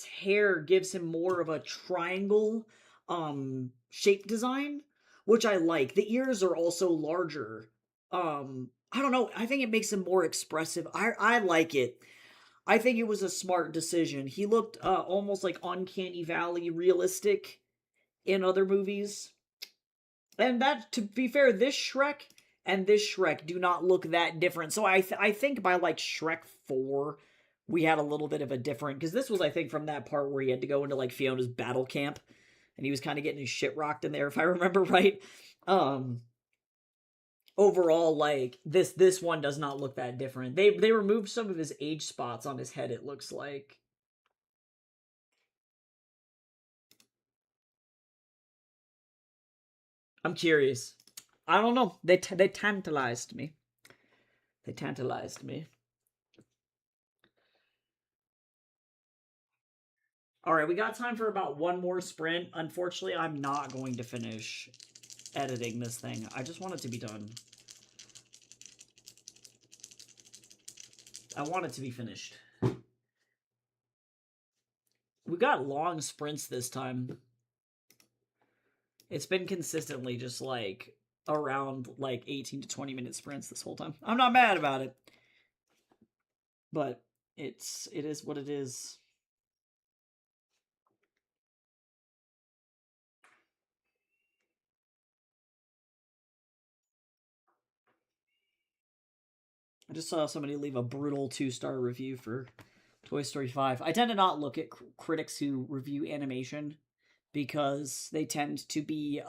hair gives him more of a triangle shape design, which I like. The ears are also larger. I don't know, I think it makes him more expressive. I like it. I think it was a smart decision. He looked almost like Uncanny Valley realistic in other movies. And that, to be fair, this Shrek and this Shrek do not look that different. So I think by like Shrek 4, we had a little bit of a different, because this was, I think, from that part where he had to go into like Fiona's battle camp and he was kind of getting his shit rocked in there, if I remember right. Um, Overall, like this one does not look that different. They removed some of his age spots on his head, it looks like. I'm curious. I don't know. They tantalized me. They tantalized me. All right, we got time for about one more sprint. Unfortunately, I'm not going to finish editing this thing. I just want it to be done. I want it to be finished. We got long sprints this time. It's been consistently just like around like 18 to 20 minute sprints this whole time. I'm not mad about it. But it is what it is. I just saw somebody leave a brutal 2-star review for Toy Story 5. I tend to not look at critics who review animation because they tend to be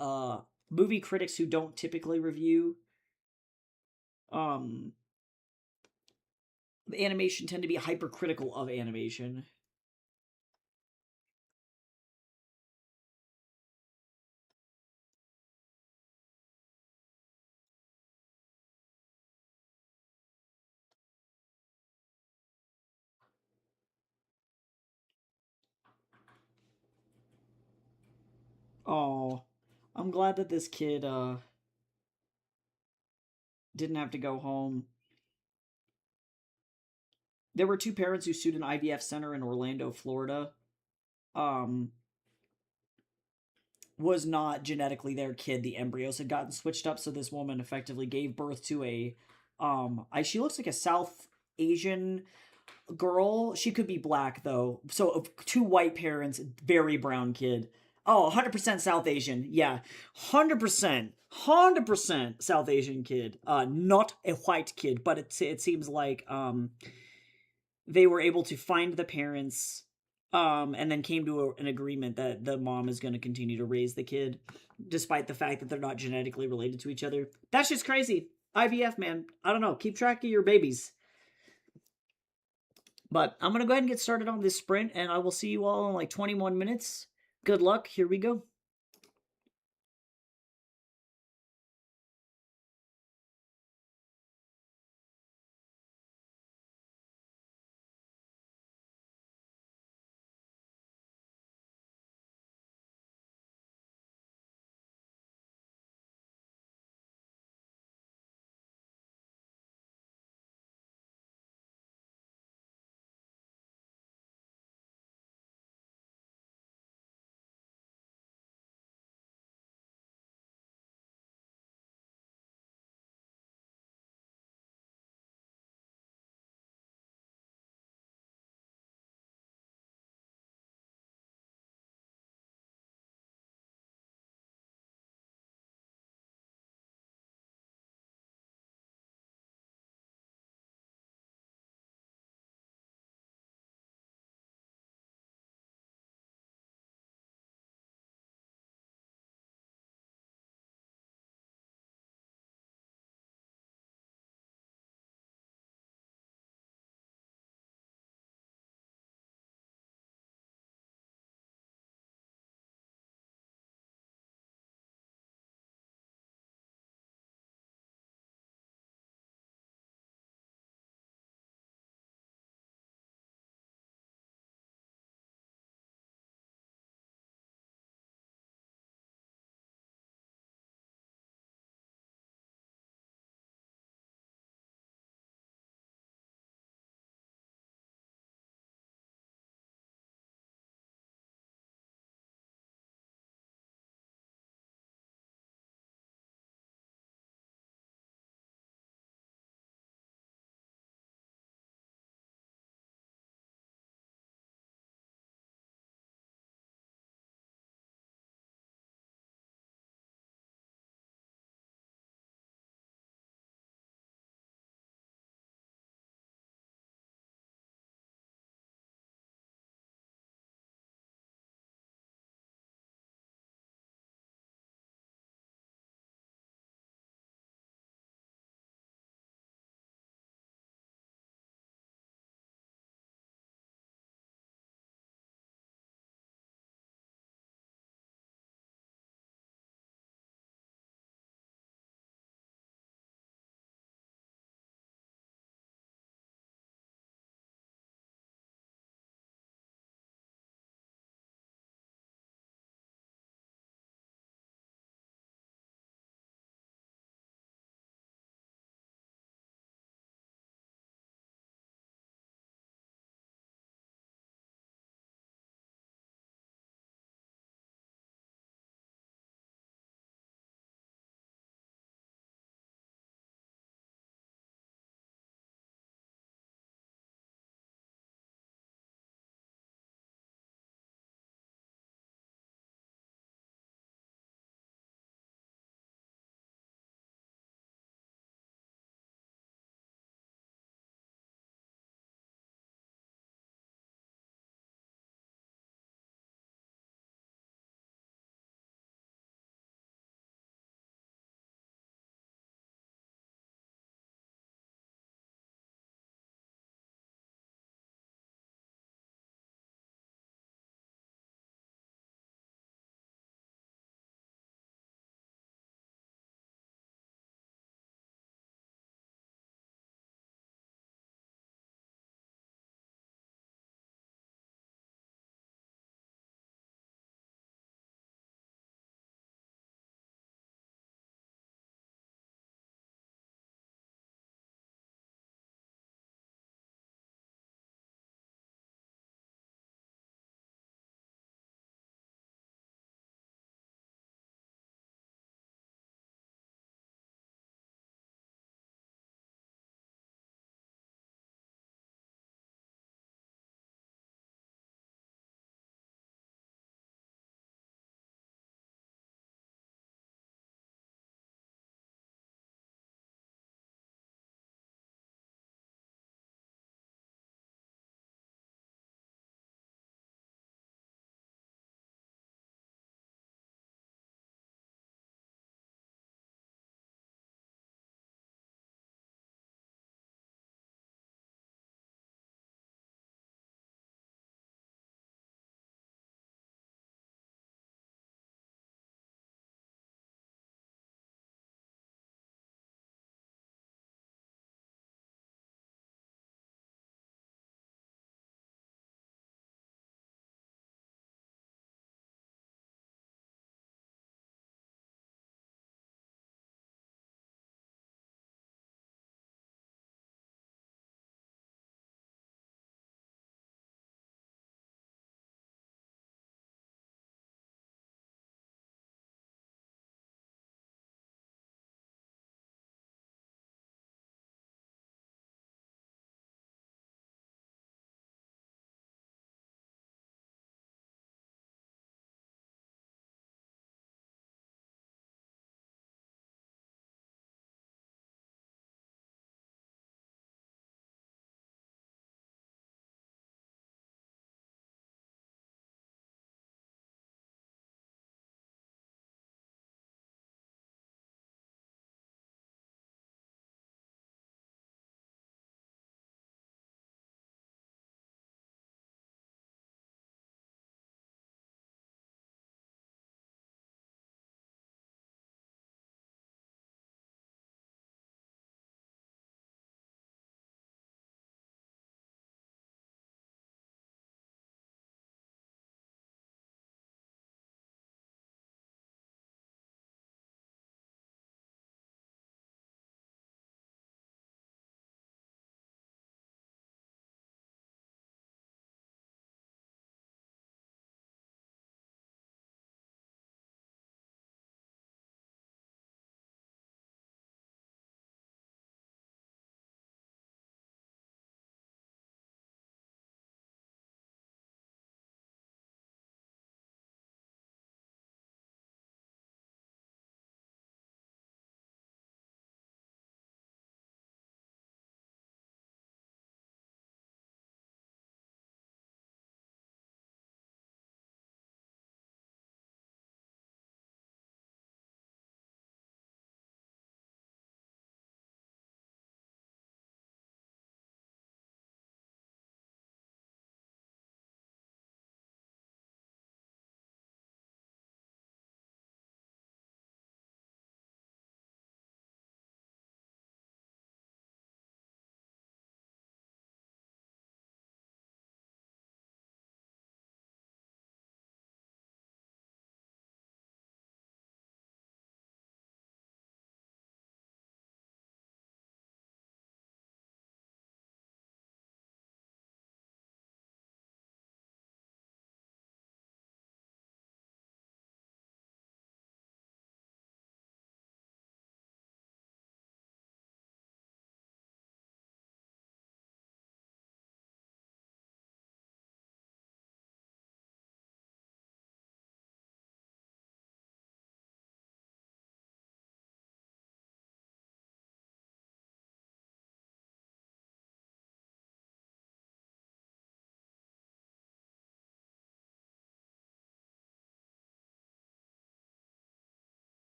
movie critics who don't typically review um the animation, tend to be hypercritical of animation. Oh, I'm glad that this kid didn't have to go home. There were two parents who sued an IVF center in Orlando, Florida. Um, was not genetically their kid. The embryos had gotten switched up, so this woman effectively gave birth to a she looks like a South Asian girl. She could be black though. So two white parents, very brown kid. Oh, 100% South Asian. Yeah. 100%. 100% South Asian kid. Not a white kid, but it seems like they were able to find the parents, and then came to an agreement that the mom is going to continue to raise the kid despite the fact that they're not genetically related to each other. That's just crazy. IVF, man. I don't know. Keep track of your babies. But I'm going to go ahead and get started on this sprint, and I will see you all in like 21 minutes. Good luck. Here we go.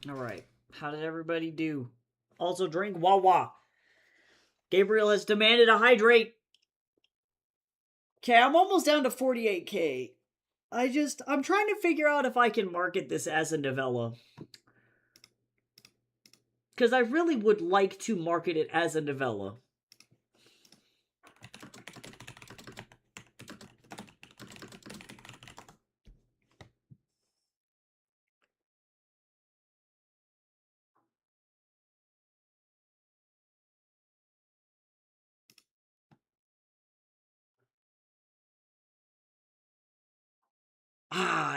All right. How did everybody do? Also, drink Wawa. Gabriel has demanded a hydrate. Okay, I'm almost down to 48K. I'm trying to figure out if I can market this as a novella. Because I really would like to market it as a novella.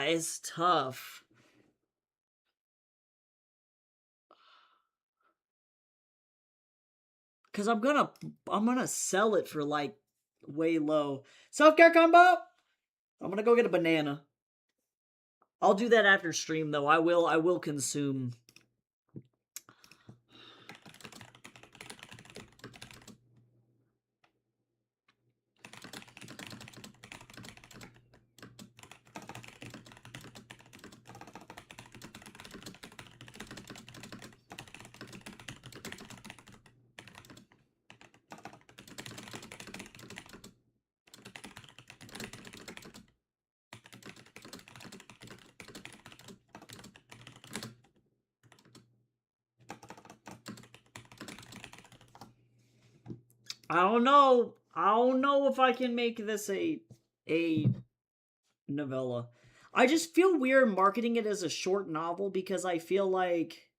It's tough. Cause I'm gonna sell it for like way low. Self-care combo? I'm gonna go get a banana. I'll do that after stream though. I will consume. I don't know. I don't know if I can make this a novella. I just feel weird marketing it as a short novel because I feel like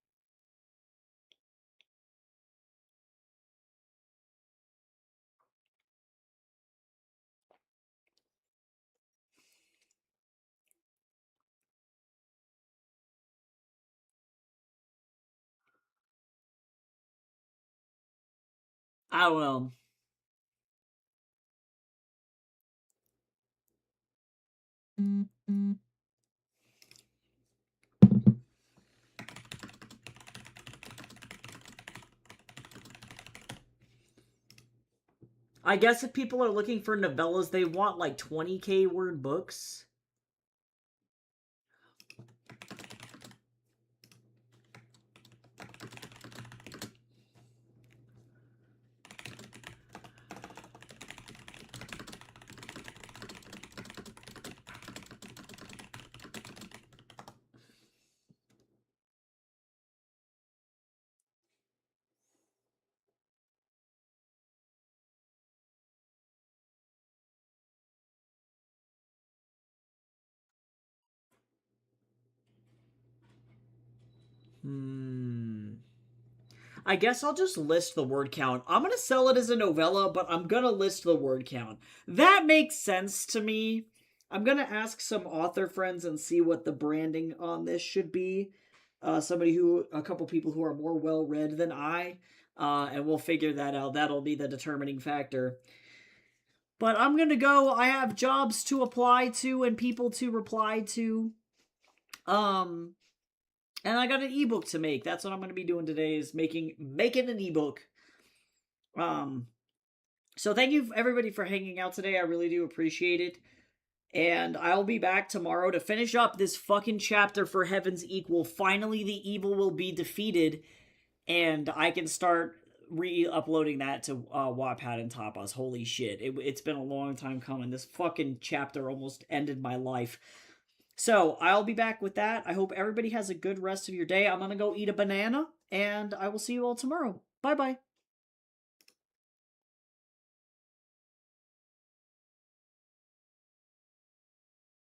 I don't know. I guess if people are looking for novellas, they want like 20K word books. Hmm. I guess I'll just list the word count. I'm gonna sell it as a novella, but I'm gonna list the word count. That makes sense to me. I'm gonna ask some author friends and see what the branding on this should be. A couple people who are more well read than I, and we'll figure that out. That'll be the determining factor. But I'm gonna go. I have jobs to apply to and people to reply to. Um, and I got an ebook to make. That's what I'm gonna be doing today. Is making an ebook. Um, so thank you everybody for hanging out today. I really do appreciate it. And I'll be back tomorrow to finish up this fucking chapter for Heaven's Equal. Finally, the evil will be defeated, and I can start re-uploading that to Wattpad and Tapas. Holy shit. It's been a long time coming. This fucking chapter almost ended my life. So I'll be back with that. I hope everybody has a good rest of your day. I'm gonna go eat a banana, and I will see you all tomorrow. Bye bye.